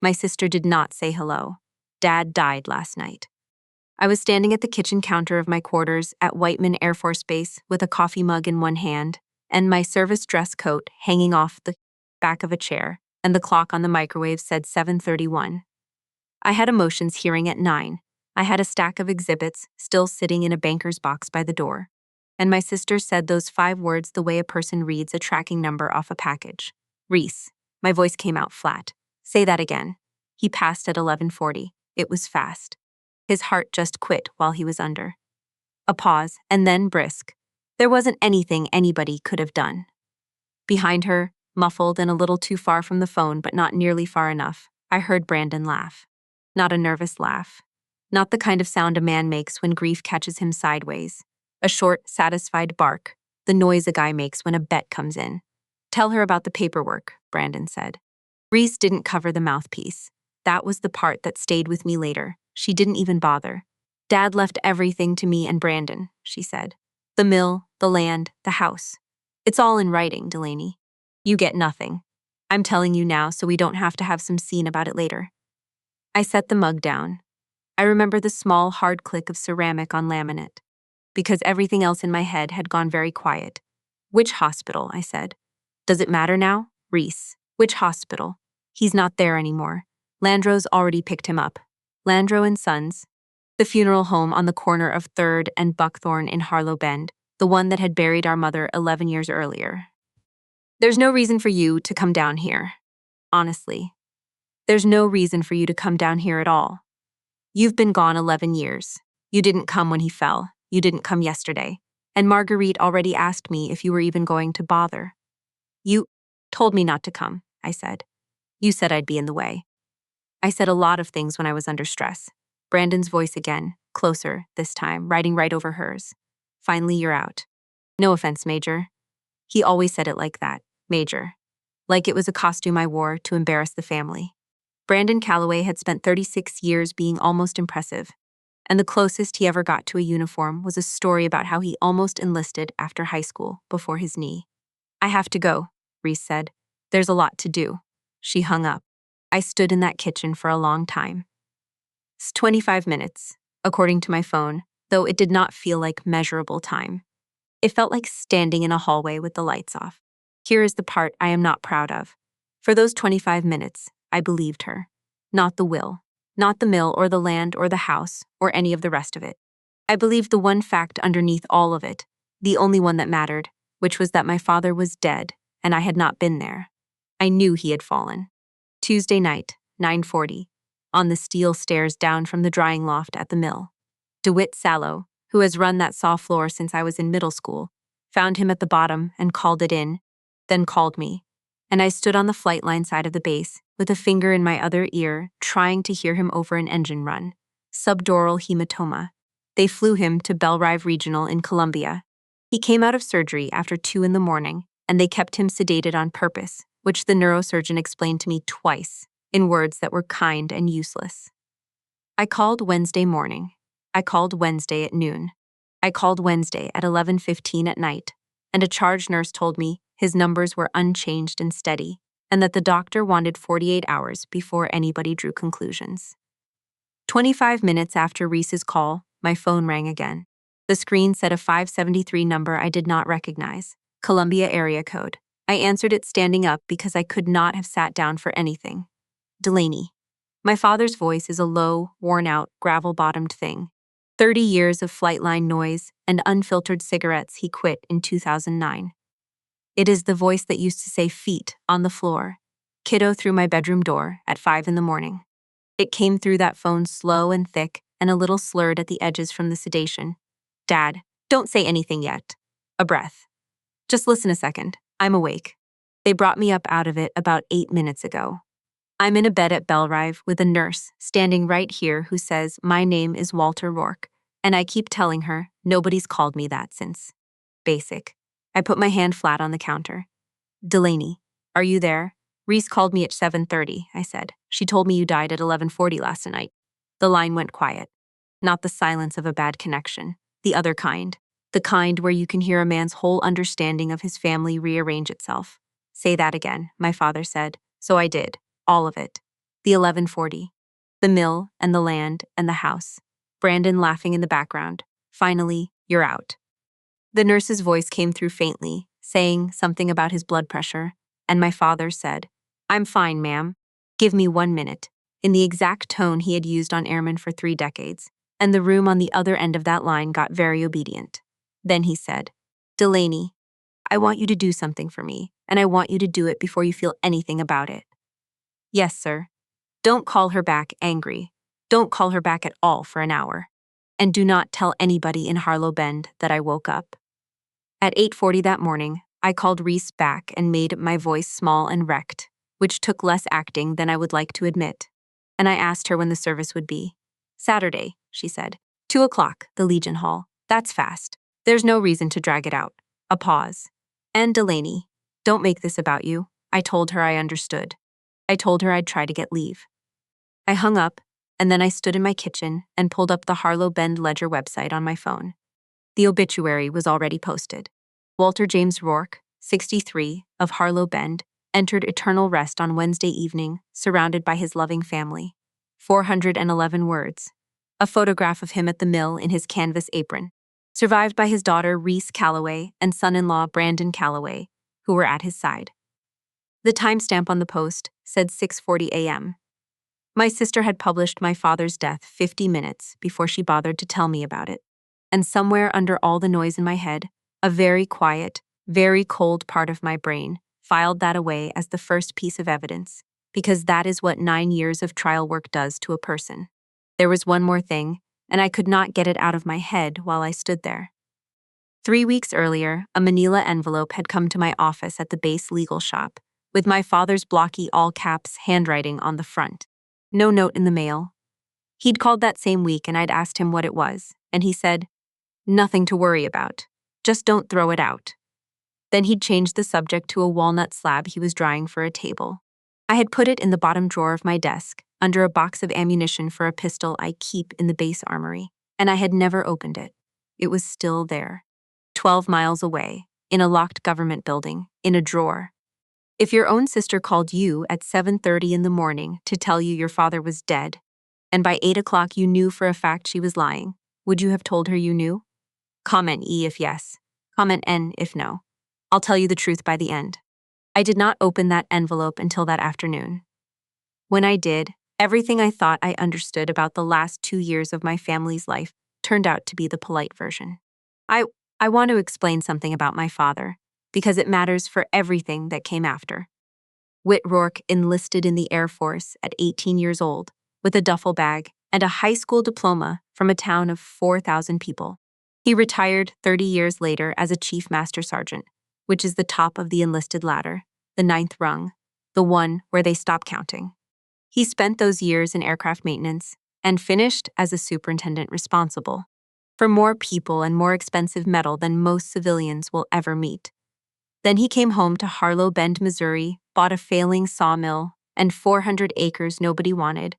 My sister did not say hello. Dad died last night. I was standing at the kitchen counter of my quarters at Whiteman Air Force Base with a coffee mug in one hand and my service dress coat hanging off the back of a chair, and the clock on the microwave said 7:31. I had emotions hearing at 9. I had a stack of exhibits still sitting in a banker's box by the door. And my sister said those 5 words the way a person reads a tracking number off a package. Reese. My voice came out flat. Say that again. He passed at 11:40. It was fast. His heart just quit while he was under. A pause, and then brisk. There wasn't anything anybody could have done. Behind her, muffled and a little too far from the phone but not nearly far enough, I heard Brandon laugh. Not a nervous laugh. Not the kind of sound a man makes when grief catches him sideways. A short, satisfied bark, the noise a guy makes when a bet comes in. Tell her about the paperwork, Brandon said. Reese didn't cover the mouthpiece. That was the part that stayed with me later. She didn't even bother. Dad left everything to me and Brandon, she said. The mill, the land, the house. It's all in writing, Delaney. You get nothing. I'm telling you now so we don't have to have some scene about it later. I set the mug down. I remember the small, hard click of ceramic on laminate. Because everything else in my head had gone very quiet. Which hospital, I said. Does it matter now? Reese. Which hospital? He's not there anymore. Landro's already picked him up. Landro and Sons. The funeral home on the corner of 3rd and Buckthorn in Harlow Bend, the one that had buried our mother 11 years earlier. There's no reason for you to come down here. Honestly. There's no reason for you to come down here at all. You've been gone 11 years. You didn't come when he fell. You didn't come yesterday. And Marguerite already asked me if you were even going to bother. You told me not to come, I said. You said I'd be in the way. I said a lot of things when I was under stress. Brandon's voice again, closer, this time, riding right over hers. Finally, you're out. No offense, Major. He always said it like that, Major. Like it was a costume I wore to embarrass the family. Brandon Calloway had spent 36 years being almost impressive, and the closest he ever got to a uniform was a story about how he almost enlisted after high school before his knee. I have to go, Reese said. There's a lot to do. She hung up. I stood in that kitchen for a long time. 25 minutes, according to my phone, though it did not feel like measurable time. It felt like standing in a hallway with the lights off. Here is the part I am not proud of. For those 25 minutes, I believed her. Not the will. Not the mill or the land or the house or any of the rest of it. I believed the one fact underneath all of it, the only one that mattered, which was that my father was dead and I had not been there. I knew he had fallen. Tuesday night, 9:40, on the steel stairs down from the drying loft at the mill. DeWitt Sallow, who has run that saw floor since I was in middle school, found him at the bottom and called it in, then called me. And I stood on the flight line side of the base, with a finger in my other ear, trying to hear him over an engine run. Subdural hematoma. They flew him to Bellrive Regional in Columbia. He came out of surgery after 2 a.m, and they kept him sedated on purpose, which the neurosurgeon explained to me twice, in words that were kind and useless. I called Wednesday morning. I called Wednesday at noon. I called Wednesday at 11:15 at night, and a charge nurse told me his numbers were unchanged and steady, and that the doctor wanted 48 hours before anybody drew conclusions. 25 minutes after Reese's call, my phone rang again. The screen said a 573 number I did not recognize, Columbia area code. I answered it standing up because I could not have sat down for anything. Delaney. My father's voice is a low, worn-out, gravel-bottomed thing. 30 years of flight line noise and unfiltered cigarettes he quit in 2009. It is the voice that used to say feet on the floor, kiddo through my bedroom door at 5 a.m. It came through that phone slow and thick and a little slurred at the edges from the sedation. Dad, don't say anything yet. A breath. Just listen a second. I'm awake. They brought me up out of it about 8 minutes ago. I'm in a bed at Bellrive with a nurse standing right here who says my name is Walter Rourke, and I keep telling her nobody's called me that since. Basic. I put my hand flat on the counter. Delaney, are you there? Reese called me at 7:30, I said. She told me you died at 11:40 last night. The line went quiet. Not the silence of a bad connection. The other kind. The kind where you can hear a man's whole understanding of his family rearrange itself. Say that again, my father said. So I did. All of it. The 11:40. The mill and the land and the house. Brandon laughing in the background. Finally, you're out. The nurse's voice came through faintly, saying something about his blood pressure, and my father said, I'm fine, ma'am. Give me 1 minute, in the exact tone he had used on airmen for 3 decades, and the room on the other end of that line got very obedient. Then he said, Delaney, I want you to do something for me, and I want you to do it before you feel anything about it. Yes, sir. Don't call her back angry. Don't call her back at all for an hour. And do not tell anybody in Harlow Bend that I woke up. At 8:40 that morning, I called Reese back and made my voice small and wrecked, which took less acting than I would like to admit. And I asked her when the service would be. Saturday, she said. 2 o'clock, the Legion Hall. That's fast. There's no reason to drag it out. A pause. And Delaney, don't make this about you. I told her I understood. I told her I'd try to get leave. I hung up, and then I stood in my kitchen and pulled up the Harlow Bend Ledger website on my phone. The obituary was already posted. Walter James Rourke, 63, of Harlow Bend, entered eternal rest on Wednesday evening, surrounded by his loving family. 411 words. A photograph of him at the mill in his canvas apron, survived by his daughter Reese Calloway and son-in-law Brandon Calloway, who were at his side. The timestamp on the post said 6:40 a.m. My sister had published my father's death 50 minutes before she bothered to tell me about it. And somewhere under all the noise in my head, a very quiet, very cold part of my brain filed that away as the first piece of evidence, because that is what 9 years of trial work does to a person. There was one more thing, and I could not get it out of my head while I stood there. 3 weeks earlier, a manila envelope had come to my office at the base legal shop, with my father's blocky all-caps handwriting on the front. No note in the mail. He'd called that same week and I'd asked him what it was, and he said, Nothing to worry about. Just don't throw it out. Then he'd changed the subject to a walnut slab he was drying for a table. I had put it in the bottom drawer of my desk, under a box of ammunition for a pistol I keep in the base armory, and I had never opened it. It was still there. 12 miles away, in a locked government building, in a drawer. If your own sister called you at 7:30 in the morning to tell you your father was dead, and by 8 o'clock you knew for a fact she was lying, would you have told her you knew? Comment E if yes. Comment N if no. I'll tell you the truth by the end. I did not open that envelope until that afternoon. When I did, everything I thought I understood about the last 2 years of my family's life turned out to be the polite version. I want to explain something about my father, because it matters for everything that came after. Whit Rourke enlisted in the Air Force at 18 years old, with a duffel bag and a high school diploma from a town of 4,000 people. He retired 30 years later as a Chief Master Sergeant, which is the top of the enlisted ladder, the 9th rung, the one where they stop counting. He spent those years in aircraft maintenance and finished as a superintendent responsible for more people and more expensive metal than most civilians will ever meet. Then he came home to Harlow Bend, Missouri, bought a failing sawmill and 400 acres nobody wanted,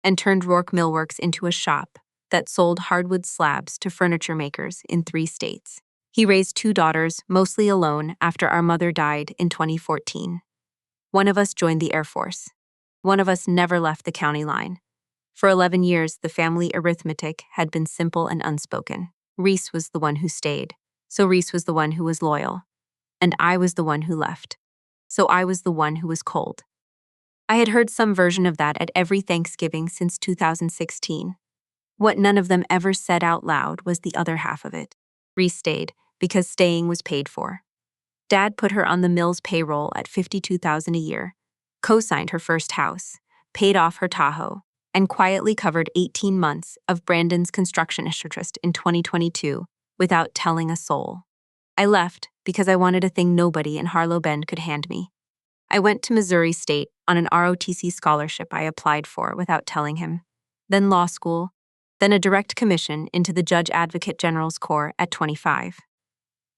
and turned Rourke Millworks into a shop that sold hardwood slabs to furniture makers in 3 states. He raised 2 daughters, mostly alone, after our mother died in 2014. One of us joined the Air Force. One of us never left the county line. For 11 years, the family arithmetic had been simple and unspoken. Reese was the one who stayed, so Reese was the one who was loyal. And I was the one who left, so I was the one who was cold. I had heard some version of that at every Thanksgiving since 2016. What none of them ever said out loud was the other half of it. Reese stayed because staying was paid for. Dad put her on the mill's payroll at $52,000 a year, co-signed her first house, paid off her Tahoe, and quietly covered 18 months of Brandon's construction interest in 2022 without telling a soul. I left because I wanted a thing nobody in Harlow Bend could hand me. I went to Missouri State on an ROTC scholarship I applied for without telling him, then law school, then a direct commission into the Judge Advocate General's Corps at 25.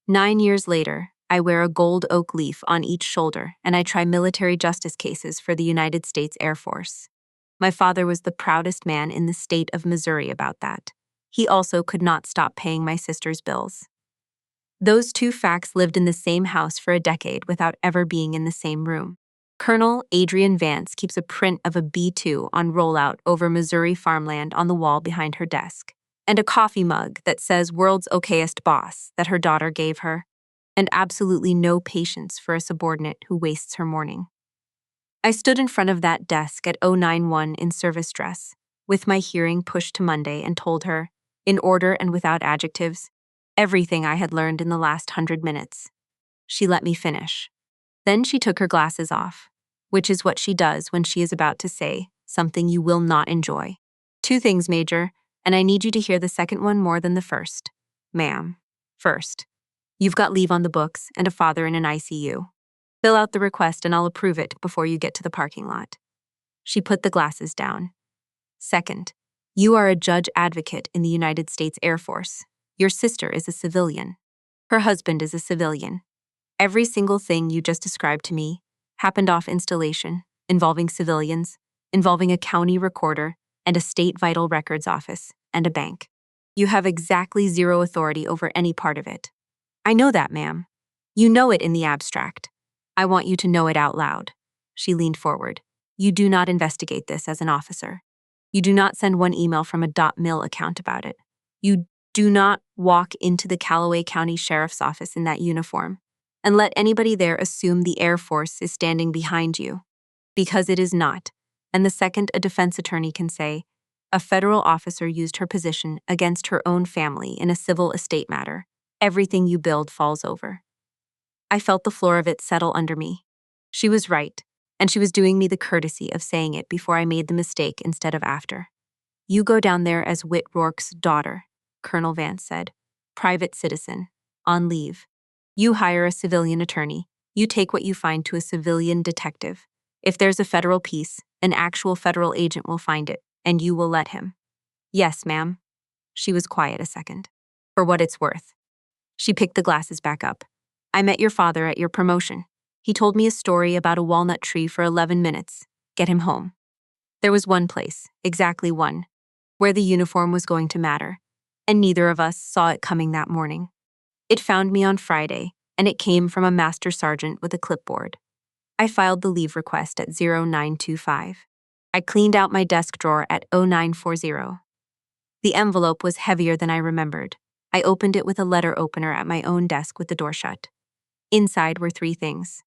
9 years later, I wear a gold oak leaf on each shoulder and I try military justice cases for the United States Air Force. My father was the proudest man in the state of Missouri about that. He also could not stop paying my sister's bills. Those 2 facts lived in the same house for a decade without ever being in the same room. Colonel Adrian Vance keeps a print of a B-2 on rollout over Missouri farmland on the wall behind her desk, and a coffee mug that says "World's Okayest Boss" that her daughter gave her, and absolutely no patience for a subordinate who wastes her morning. I stood in front of that desk at 091 in service dress, with my hearing pushed to Monday, and told her, in order and without adjectives, everything I had learned in the last 100 minutes. She let me finish. Then she took her glasses off, which is what she does when she is about to say something you will not enjoy. Two things, Major, and I need you to hear the second one more than the first. Ma'am. First, you've got leave on the books and a father in an ICU. Fill out the request and I'll approve it before you get to the parking lot. She put the glasses down. Second, you are a judge advocate in the United States Air Force. Your sister is a civilian. Her husband is a civilian. Every single thing you just described to me happened off installation, involving civilians, involving a county recorder and a state vital records office and a bank. You have exactly zero authority over any part of it. I know that, ma'am. You know it in the abstract. I want you to know it out loud. She leaned forward. You do not investigate this as an officer. You do not send one email from a .mil account about it. You do not walk into the Callaway County Sheriff's Office in that uniform and let anybody there assume the Air Force is standing behind you, because it is not. And the second a defense attorney can say, a federal officer used her position against her own family in a civil estate matter, everything you build falls over. I felt the floor of it settle under me. She was right, and she was doing me the courtesy of saying it before I made the mistake instead of after. You go down there as Whit Rourke's daughter, Colonel Vance said, private citizen, on leave. You hire a civilian attorney. You take what you find to a civilian detective. If there's a federal piece, an actual federal agent will find it, and you will let him. Yes, ma'am. She was quiet a second. For what it's worth. She picked the glasses back up. I met your father at your promotion. He told me a story about a walnut tree for 11 minutes. Get him home. There was one place, exactly one, where the uniform was going to matter, and neither of us saw it coming that morning. It found me on Friday, and it came from a master sergeant with a clipboard. I filed the leave request at 0925. I cleaned out my desk drawer at 0940. The envelope was heavier than I remembered. I opened it with a letter opener at my own desk with the door shut. Inside were three things.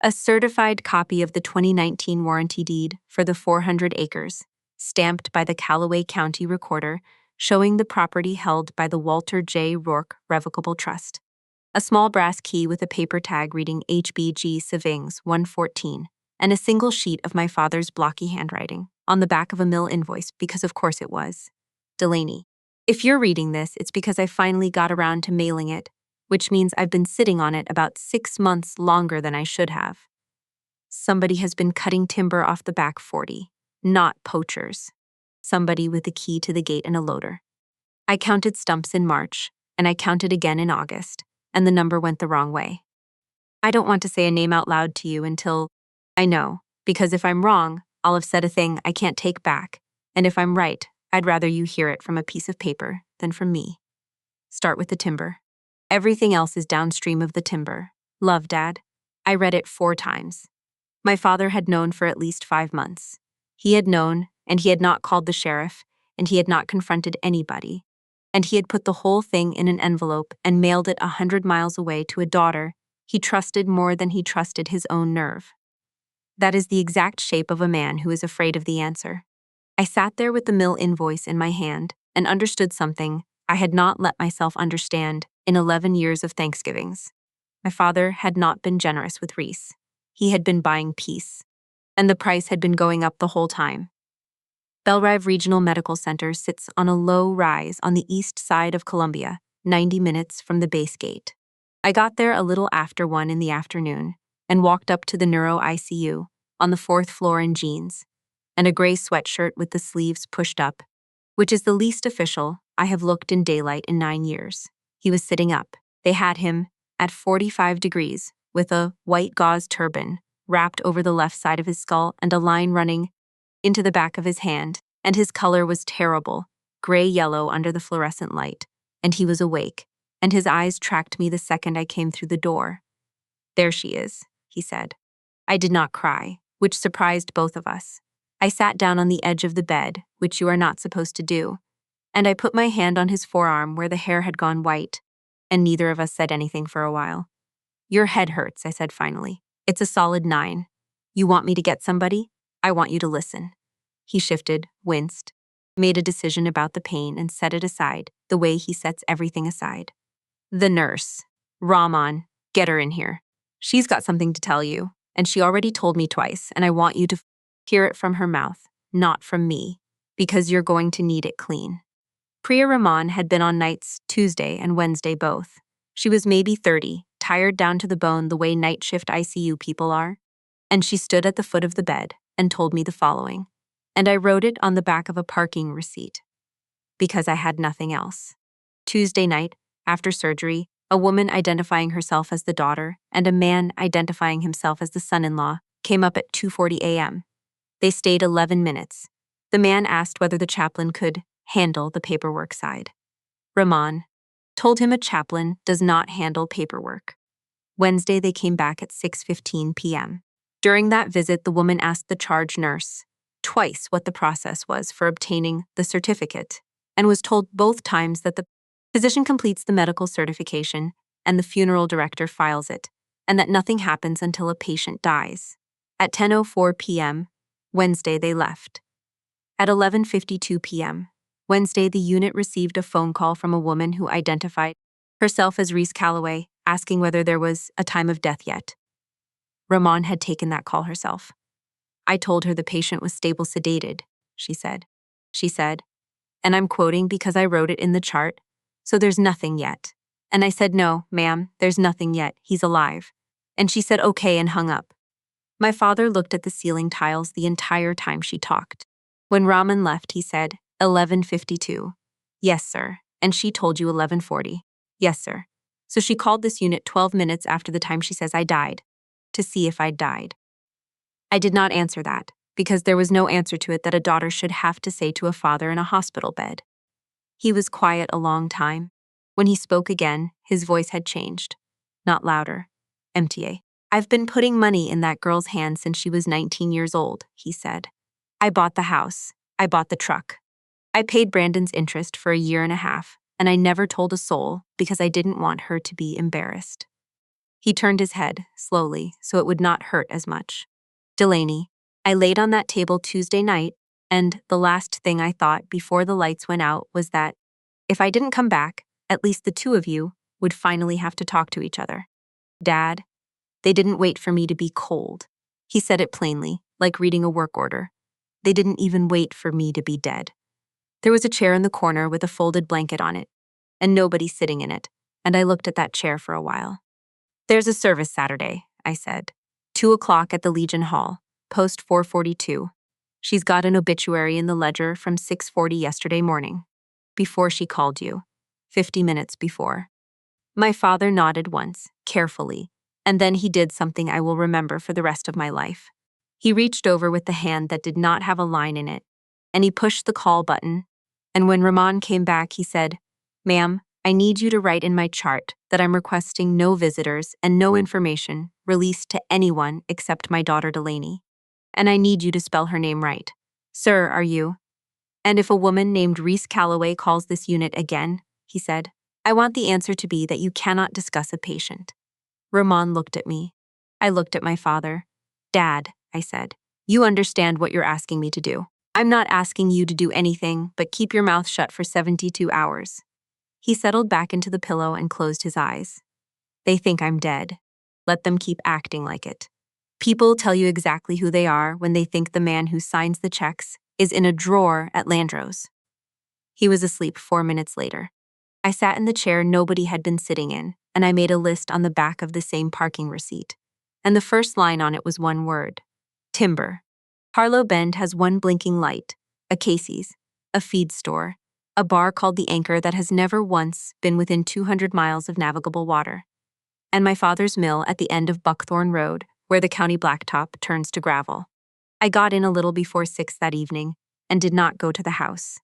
A certified copy of the 2019 warranty deed for the 400 acres, stamped by the Callaway County Recorder, showing the property held by the Walter J. Rourke Revocable Trust. A small brass key with a paper tag reading HBG Savings 114, and a single sheet of my father's blocky handwriting on the back of a mill invoice, because of course it was. Delaney. If you're reading this, it's because I finally got around to mailing it, which means I've been sitting on it about 6 months longer than I should have. Somebody has been cutting timber off the back 40, not poachers. Somebody with a key to the gate and a loader. I counted stumps in March, and I counted again in August, and the number went the wrong way. I don't want to say a name out loud to you until I know, because if I'm wrong, I'll have said a thing I can't take back, and if I'm right, I'd rather you hear it from a piece of paper than from me. Start with the timber. Everything else is downstream of the timber. Love, Dad. I read it 4 times. My father had known for at least 5 months. He had known, and he had not called the sheriff, and he had not confronted anybody. And he had put the whole thing in an envelope and mailed it 100 miles away to a daughter he trusted more than he trusted his own nerve. That is the exact shape of a man who is afraid of the answer. I sat there with the mill invoice in my hand and understood something I had not let myself understand in 11 years of Thanksgivings. My father had not been generous with Reese. He had been buying peace, and the price had been going up the whole time. Bellrive Regional Medical Center sits on a low rise on the east side of Columbia, 90 minutes from the base gate. I got there a little after 1 in the afternoon and walked up to the neuro ICU on the 4th floor in jeans and a gray sweatshirt with the sleeves pushed up, which is the least official I have looked in daylight in 9 years. He was sitting up. They had him at 45 degrees with a white gauze turban wrapped over the left side of his skull and a line running into the back of his hand, and his color was terrible, gray-yellow under the fluorescent light, and he was awake, and his eyes tracked me the second I came through the door. There she is, he said. I did not cry, which surprised both of us. I sat down on the edge of the bed, which you are not supposed to do, and I put my hand on his forearm where the hair had gone white, and neither of us said anything for a while. Your head hurts, I said finally. It's a solid 9. You want me to get somebody? I want you to listen. He shifted, winced, made a decision about the pain and set it aside, the way he sets everything aside. The nurse. Rahman, get her in here. She's got something to tell you, and she already told me twice, and I want you to hear it from her mouth, not from me, because you're going to need it clean. Priya Rahman had been on nights Tuesday and Wednesday both. She was maybe 30, tired down to the bone the way night shift ICU people are, and she stood at the foot of the bed and told me the following, and I wrote it on the back of a parking receipt, because I had nothing else. Tuesday night, after surgery, a woman identifying herself as the daughter and a man identifying himself as the son-in-law came up at 2:40 a.m. They stayed 11 minutes. The man asked whether the chaplain could handle the paperwork side. Rahman told him a chaplain does not handle paperwork. Wednesday, they came back at 6:15 p.m. During that visit, the woman asked the charge nurse twice what the process was for obtaining the certificate and was told both times that the physician completes the medical certification and the funeral director files it, and that nothing happens until a patient dies. At 10:04 p.m., Wednesday, they left. At 11:52 p.m., Wednesday, the unit received a phone call from a woman who identified herself as Reese Calloway, asking whether there was a time of death yet. Rahman had taken that call herself. I told her the patient was stable sedated, she said. She said, and I'm quoting because I wrote it in the chart, so there's nothing yet. And I said, no, ma'am, there's nothing yet, he's alive. And she said, okay, and hung up. My father looked at the ceiling tiles the entire time she talked. When Rahman left, he said, 11:52. Yes, sir. And she told you 11:40. Yes, sir. So she called this unit 12 minutes after the time she says I died, to see if I'd died. I did not answer that, because there was no answer to it that a daughter should have to say to a father in a hospital bed. He was quiet a long time. When he spoke again, his voice had changed. Not louder. MTA. I've been putting money in that girl's hands since she was 19 years old, he said. I bought the house. I bought the truck. I paid Brandon's interest for a year and a half, and I never told a soul because I didn't want her to be embarrassed. He turned his head, slowly, so it would not hurt as much. Delaney, I laid on that table Tuesday night, and the last thing I thought before the lights went out was that, if I didn't come back, at least the two of you would finally have to talk to each other. Dad, they didn't wait for me to be cold. He said it plainly, like reading a work order. They didn't even wait for me to be dead. There was a chair in the corner with a folded blanket on it, and nobody sitting in it, and I looked at that chair for a while. There's a service Saturday, I said. 2:00 at the Legion Hall, post 442. She's got an obituary in the ledger from 6:40 yesterday morning, before she called you, 50 minutes before. My father nodded once, carefully, and then he did something I will remember for the rest of my life. He reached over with the hand that did not have a line in it, and he pushed the call button, and when Rahman came back, he said, Ma'am, I need you to write in my chart that I'm requesting no visitors and no information released to anyone except my daughter Delaney. And I need you to spell her name right. Sir, are you? And if a woman named Reese Calloway calls this unit again, he said, I want the answer to be that you cannot discuss a patient. Rahman looked at me. I looked at my father. Dad, I said, you understand what you're asking me to do. I'm not asking you to do anything but keep your mouth shut for 72 hours. He settled back into the pillow and closed his eyes. They think I'm dead. Let them keep acting like it. People tell you exactly who they are when they think the man who signs the checks is in a drawer at Landro's. He was asleep 4 minutes later. I sat in the chair nobody had been sitting in, and I made a list on the back of the same parking receipt. And the first line on it was one word. Timber. Harlow Bend has one blinking light, a Casey's, a feed store, a bar called The Anchor that has never once been within 200 miles of navigable water, and my father's mill at the end of Buckthorn Road, where the county blacktop turns to gravel. I got in a little before 6 that evening and did not go to the house.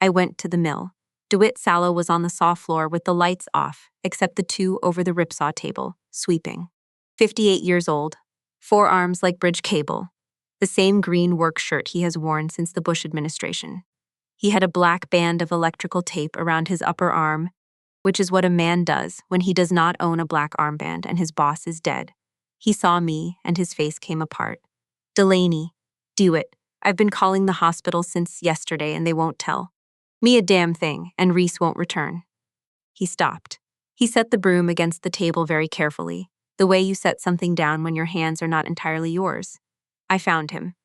I went to the mill. DeWitt Sallow was on the saw floor with the lights off, except the two over the ripsaw table, sweeping. 58 years old, Forearms like bridge cable, the same green work shirt he has worn since the Bush administration. He had a black band of electrical tape around his upper arm, which is what a man does when he does not own a black armband and his boss is dead. He saw me and his face came apart. Delaney, do it. I've been calling the hospital since yesterday and they won't tell me a damn thing, and Reese won't return. He stopped. He set the broom against the table very carefully, the way you set something down when your hands are not entirely yours. I found him.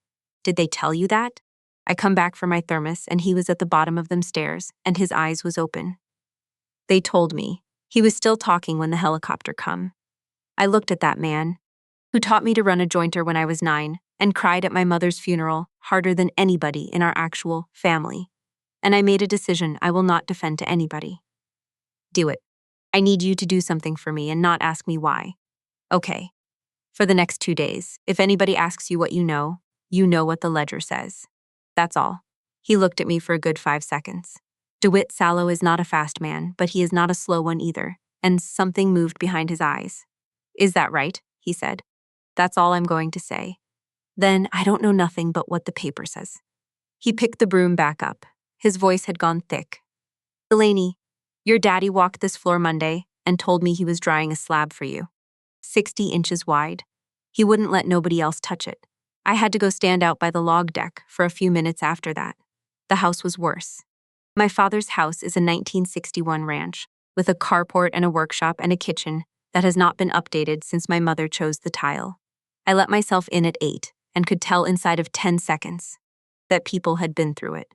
Did they tell you that? I come back for my thermos and he was at the bottom of them stairs and his eyes was open. They told me. He was still talking when the helicopter come. I looked at that man, who taught me to run a jointer when I was 9, and cried at my mother's funeral harder than anybody in our actual family. And I made a decision I will not defend to anybody. Do it. I need you to do something for me and not ask me why. Okay. For the next 2 days, if anybody asks you what you know what the ledger says. That's all. He looked at me for a good 5 seconds. DeWitt Sallow is not a fast man, but he is not a slow one either, and something moved behind his eyes. Is that right? He said. That's all I'm going to say. Then I don't know nothing but what the paper says. He picked the broom back up. His voice had gone thick. Delaney, your daddy walked this floor Monday and told me he was drying a slab for you. 60 inches wide. He wouldn't let nobody else touch it. I had to go stand out by the log deck for a few minutes after that. The house was worse. My father's house is a 1961 ranch, with a carport and a workshop and a kitchen that has not been updated since my mother chose the tile. I let myself in at 8 and could tell inside of 10 seconds that people had been through it.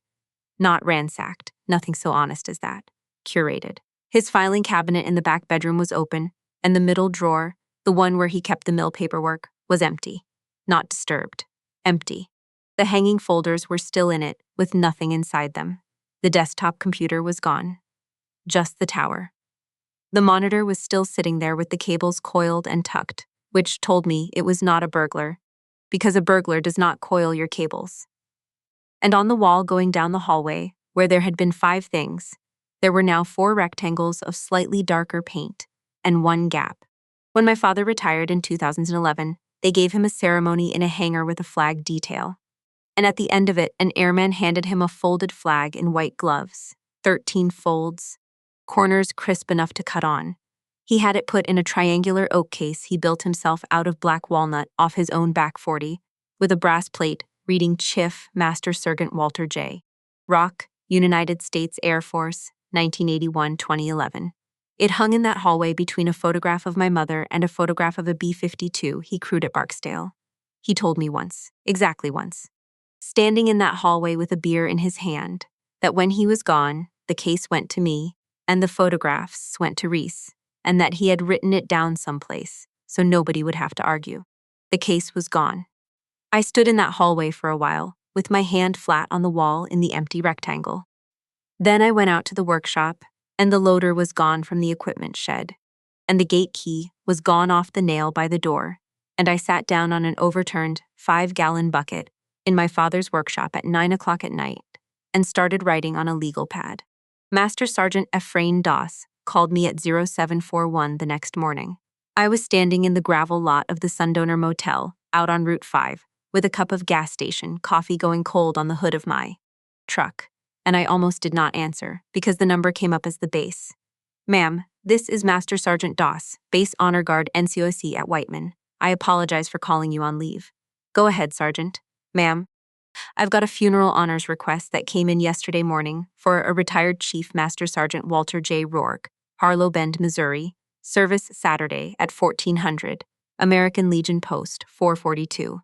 Not ransacked, nothing so honest as that. Curated. His filing cabinet in the back bedroom was open, and the middle drawer, the one where he kept the mill paperwork, was empty. Not disturbed. Empty. The hanging folders were still in it, with nothing inside them. The desktop computer was gone. Just the tower. The monitor was still sitting there with the cables coiled and tucked, which told me it was not a burglar, because a burglar does not coil your cables. And on the wall going down the hallway, where there had been 5 things, there were now 4 rectangles of slightly darker paint, and 1 gap. When my father retired in 2011, they gave him a ceremony in a hangar with a flag detail. And at the end of it, an airman handed him a folded flag in white gloves, 13 folds, corners crisp enough to cut on. He had it put in a triangular oak case he built himself out of black walnut off his own back 40, with a brass plate reading Chief Master Sergeant Walter J. Rock, United States Air Force, 1981-2011. It hung in that hallway between a photograph of my mother and a photograph of a B-52 he crewed at Barksdale. He told me once, exactly once, standing in that hallway with a beer in his hand, that when he was gone, the case went to me, and the photographs went to Reese, and that he had written it down someplace, so nobody would have to argue. The case was gone. I stood in that hallway for a while, with my hand flat on the wall in the empty rectangle. Then I went out to the workshop, and the loader was gone from the equipment shed, and the gate key was gone off the nail by the door, and I sat down on an overturned 5-gallon bucket in my father's workshop at 9 o'clock at night and started writing on a legal pad. Master Sergeant Ephraim Doss called me at 0741 the next morning. I was standing in the gravel lot of the Sundowner Motel out on Route 5 with a cup of gas station coffee going cold on the hood of my truck, and I almost did not answer because the number came up as the base. Ma'am, this is Master Sergeant Doss, Base Honor Guard NCOC at Whiteman. I apologize for calling you on leave. Go ahead, Sergeant. Ma'am, I've got a funeral honors request that came in yesterday morning for a retired Chief Master Sergeant Walter J. Rourke, Harlow Bend, Missouri, service Saturday at 1400, American Legion Post 442.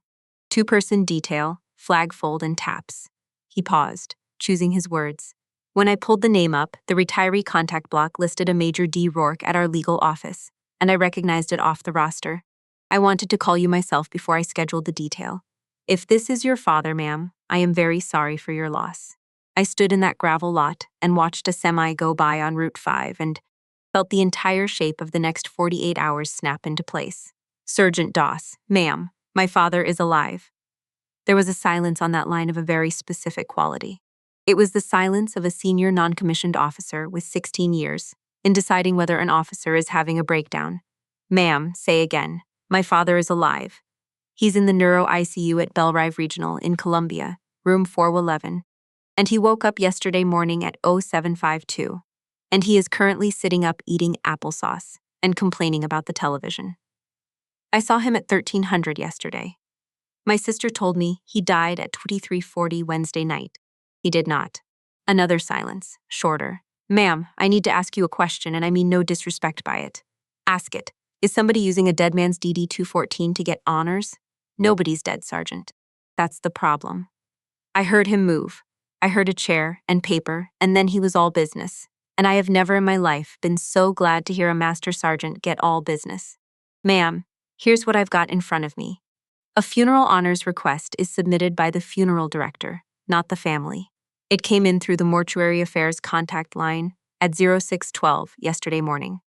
2-person detail, flagfold and taps. He paused, choosing his words. When I pulled the name up, the retiree contact block listed a Major D. Rourke at our legal office, and I recognized it off the roster. I wanted to call you myself before I scheduled the detail. If this is your father, ma'am, I am very sorry for your loss. I stood in that gravel lot and watched a semi go by on Route 5 and felt the entire shape of the next 48 hours snap into place. Sergeant Doss, ma'am, my father is alive. There was a silence on that line of a very specific quality. It was the silence of a senior non-commissioned officer with 16 years in deciding whether an officer is having a breakdown. Ma'am, say again, my father is alive. He's in the neuro ICU at Belrive Regional in Columbia, room 411, and he woke up yesterday morning at 0752, and he is currently sitting up eating applesauce and complaining about the television. I saw him at 1300 yesterday. My sister told me he died at 2340 Wednesday night. He did not. Another silence, shorter. Ma'am, I need to ask you a question, and I mean no disrespect by it. Ask it. Is somebody using a dead man's DD-214 to get honors? Nobody's dead, Sergeant. That's the problem. I heard him move. I heard a chair and paper, and then he was all business. And I have never in my life been so glad to hear a master sergeant get all business. Ma'am, here's what I've got in front of me. A funeral honors request is submitted by the funeral director, not the family. It came in through the mortuary affairs contact line at 0612 yesterday morning.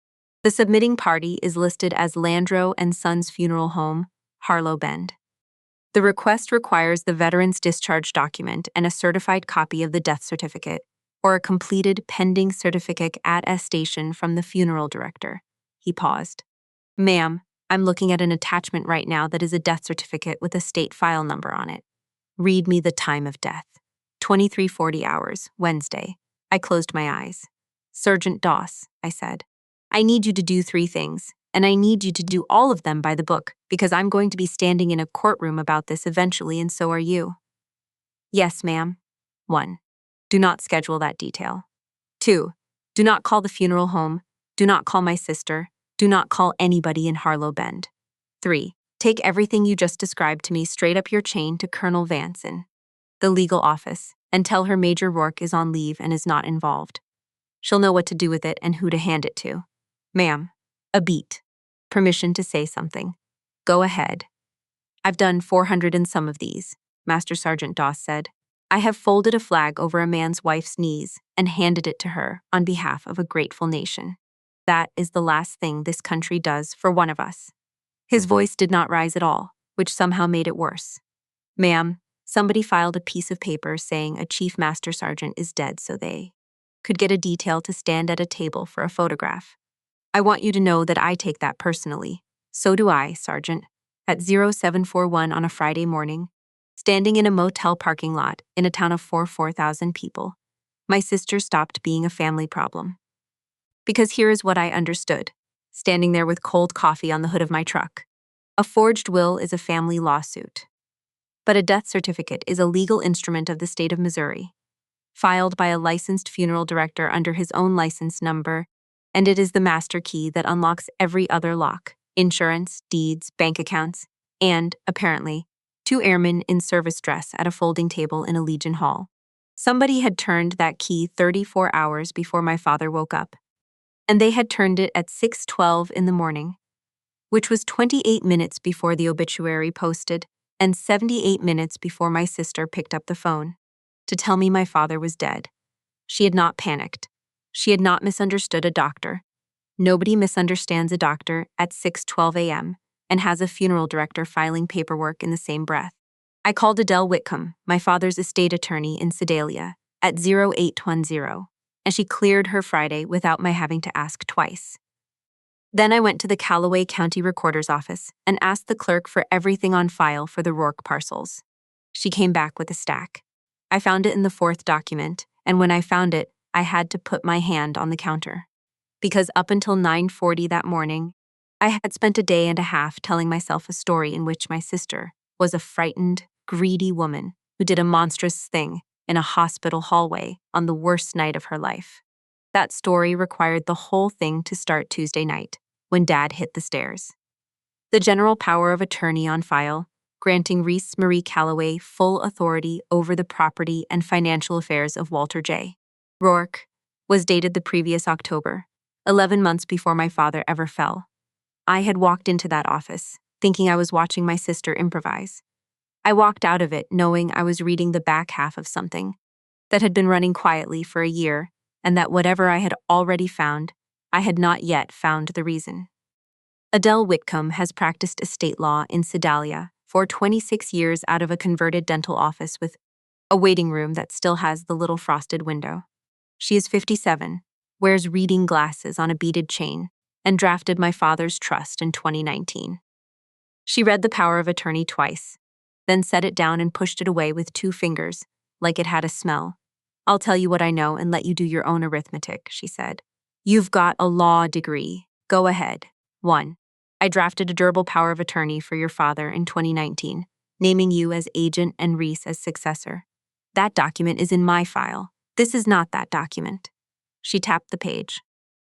The submitting party is listed as Landreau and Sons Funeral Home, Harlow Bend. The request requires the veteran's discharge document and a certified copy of the death certificate, or a completed pending certificate attestation from the funeral director. He paused. Ma'am, I'm looking at an attachment right now that is a death certificate with a state file number on it. Read me the time of death. 2340 hours, Wednesday. I closed my eyes. Sergeant Doss, I said, I need you to do 3 things, and I need you to do all of them by the book, because I'm going to be standing in a courtroom about this eventually, and so are you. Yes, ma'am. 1. Do not schedule that detail. 2. Do not call the funeral home. Do not call my sister. Do not call anybody in Harlow Bend. 3. Take everything you just described to me straight up your chain to Colonel Vance in the legal office, and tell her Major Rourke is on leave and is not involved. She'll know what to do with it and who to hand it to. Ma'am, a beat. Permission to say something. Go ahead. I've done 400 and some of these, Master Sergeant Doss said. I have folded a flag over a man's wife's knees and handed it to her on behalf of a grateful nation. That is the last thing this country does for one of us. His voice did not rise at all, which somehow made it worse. Ma'am, somebody filed a piece of paper saying a chief master sergeant is dead so they could get a detail to stand at a table for a photograph. I want you to know that I take that personally. So do I, Sergeant. At 0741 on a Friday morning, standing in a motel parking lot in a town of 4,000 people, my sister stopped being a family problem. Because here is what I understood, standing there with cold coffee on the hood of my truck. A forged will is a family lawsuit. But a death certificate is a legal instrument of the state of Missouri, filed by a licensed funeral director under his own license number, and it is the master key that unlocks every other lock: insurance, deeds, bank accounts, and, apparently, 2 airmen in service dress at a folding table in a Legion Hall. Somebody had turned that key 34 hours before my father woke up, and they had turned it at 6:12 in the morning, which was 28 minutes before the obituary posted and 78 minutes before my sister picked up the phone to tell me my father was dead. She had not panicked. She had not misunderstood a doctor. Nobody misunderstands a doctor at 6:12 a.m. and has a funeral director filing paperwork in the same breath. I called Adele Whitcomb, my father's estate attorney in Sedalia, at 0810, and she cleared her Friday without my having to ask twice. Then I went to the Callaway County Recorder's office and asked the clerk for everything on file for the Rourke parcels. She came back with a stack. I found it in the 4th document, and when I found it, I had to put my hand on the counter. Because up until 9:40 that morning, I had spent a day and a half telling myself a story in which my sister was a frightened, greedy woman who did a monstrous thing in a hospital hallway on the worst night of her life. That story required the whole thing to start Tuesday night, when Dad hit the stairs. The general power of attorney on file, granting Reese Marie Callaway full authority over the property and financial affairs of Walter J. Rourke, was dated the previous October, 11 months before my father ever fell. I had walked into that office, thinking I was watching my sister improvise. I walked out of it knowing I was reading the back half of something that had been running quietly for a year, and that whatever I had already found, I had not yet found the reason. Adele Whitcomb has practiced estate law in Sedalia for 26 years out of a converted dental office with a waiting room that still has the little frosted window. She is 57, wears reading glasses on a beaded chain, and drafted my father's trust in 2019. She read the power of attorney twice, then set it down and pushed it away with 2 fingers, like it had a smell. I'll tell you what I know and let you do your own arithmetic, she said. You've got a law degree. Go ahead. 1. I drafted a durable power of attorney for your father in 2019, naming you as agent and Reese as successor. That document is in my file. This is not that document. She tapped the page.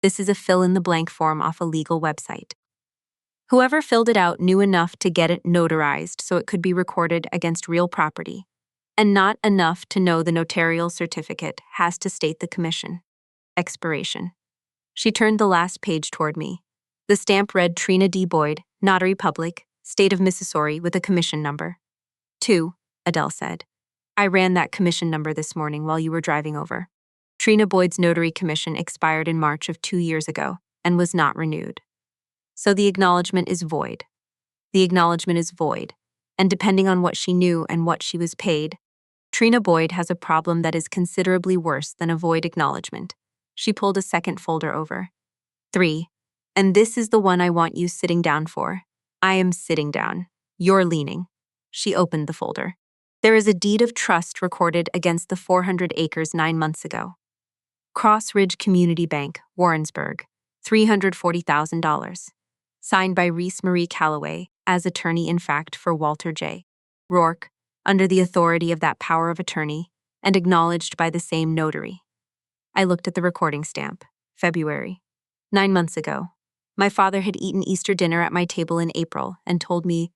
This is a fill-in-the-blank form off a legal website. Whoever filled it out knew enough to get it notarized so it could be recorded against real property, and not enough to know the notarial certificate has to state the commission. Expiration. She turned the last page toward me. The stamp read Trina D. Boyd, Notary Public, State of Mississippi, with a commission number. 2, Adele said. I ran that commission number this morning while you were driving over. Trina Boyd's notary commission expired in March of 2 years ago and was not renewed. So the acknowledgement is void. The acknowledgement is void, and depending on what she knew and what she was paid, Trina Boyd has a problem that is considerably worse than a void acknowledgement. She pulled a second folder over. 3. And this is the one I want you sitting down for. I am sitting down. You're leaning. She opened the folder. There is a deed of trust recorded against the 400 acres 9 months ago. Cross Ridge Community Bank, Warrensburg, $340,000. Signed by Reese Marie Calloway as attorney-in-fact for Walter J. Rourke, under the authority of that power of attorney, and acknowledged by the same notary. I looked at the recording stamp. February. 9 months ago. My father had eaten Easter dinner at my table in April and told me,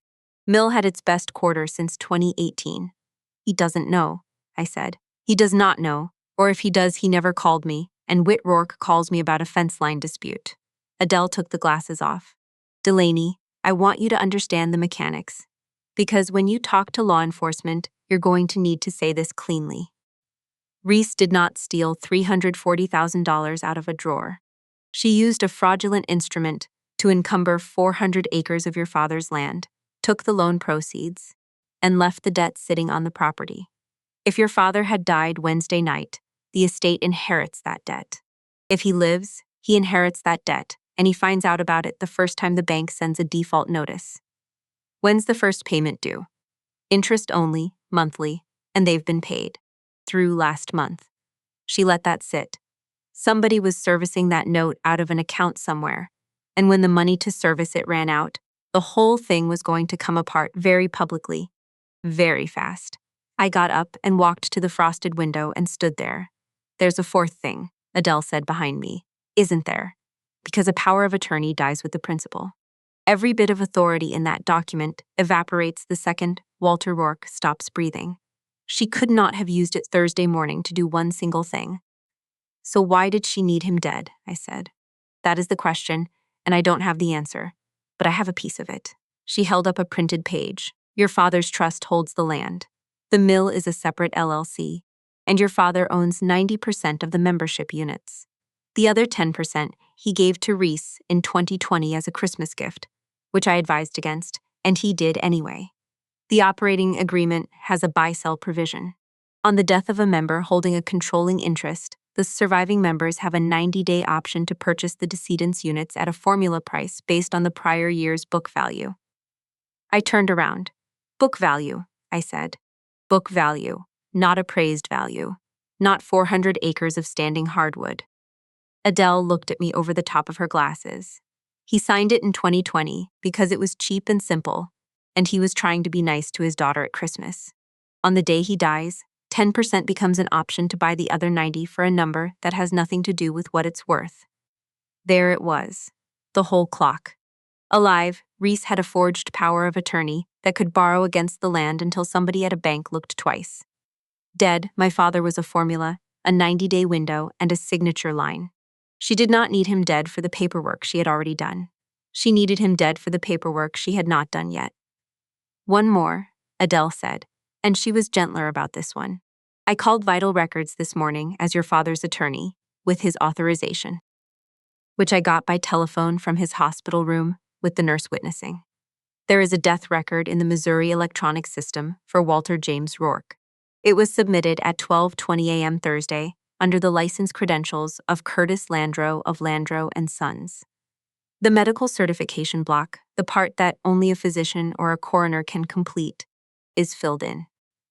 Mill had its best quarter since 2018. He doesn't know, I said. He does not know, or if he does, he never called me, and Whit Rourke calls me about a fence line dispute. Adele took the glasses off. Delaney, I want you to understand the mechanics, because when you talk to law enforcement, you're going to need to say this cleanly. Reese did not steal $340,000 out of a drawer. She used a fraudulent instrument to encumber 400 acres of your father's land, took the loan proceeds, and left the debt sitting on the property. If your father had died Wednesday night, the estate inherits that debt. If he lives, he inherits that debt, and he finds out about it the first time the bank sends a default notice. When's the first payment due? Interest only, monthly, and they've been paid. Through last month. She let that sit. Somebody was servicing that note out of an account somewhere, and when the money to service it ran out, the whole thing was going to come apart very publicly, very fast. I got up and walked to the frosted window and stood there. There's a fourth thing, Adele said behind me. Isn't there? Because a power of attorney dies with the principal. Every bit of authority in that document evaporates the second Walter Rourke stops breathing. She could not have used it Thursday morning to do one single thing. So why did she need him dead? I said. That is the question, and I don't have the answer, but I have a piece of it. She held up a printed page. Your father's trust holds the land. The mill is a separate LLC, and your father owns 90% of the membership units. The other 10% he gave to Reese in 2020 as a Christmas gift, which I advised against, and he did anyway. The operating agreement has a buy-sell provision. On the death of a member holding a controlling interest, the surviving members have a 90-day option to purchase the decedent's units at a formula price based on the prior year's book value. I turned around. Book value, I said. Book value, not appraised value, not 400 acres of standing hardwood. Adele looked at me over the top of her glasses. He signed it in 2020 because it was cheap and simple, and he was trying to be nice to his daughter at Christmas. On the day he dies, 10% becomes an option to buy the other 90 for a number that has nothing to do with what it's worth. There it was, the whole clock. Alive, Reese had a forged power of attorney that could borrow against the land until somebody at a bank looked twice. Dead, my father was a formula, a 90-day window, and a signature line. She did not need him dead for the paperwork she had already done. She needed him dead for the paperwork she had not done yet. One more, Adele said, and she was gentler about this one. I called Vital Records this morning as your father's attorney, with his authorization, which I got by telephone from his hospital room with the nurse witnessing. There is a death record in the Missouri electronic system for Walter James Rourke. It was submitted at 12:20 a.m. Thursday under the license credentials of Curtis Landreau of Landreau & Sons. The medical certification block the part that only a physician or a coroner can complete, is filled in.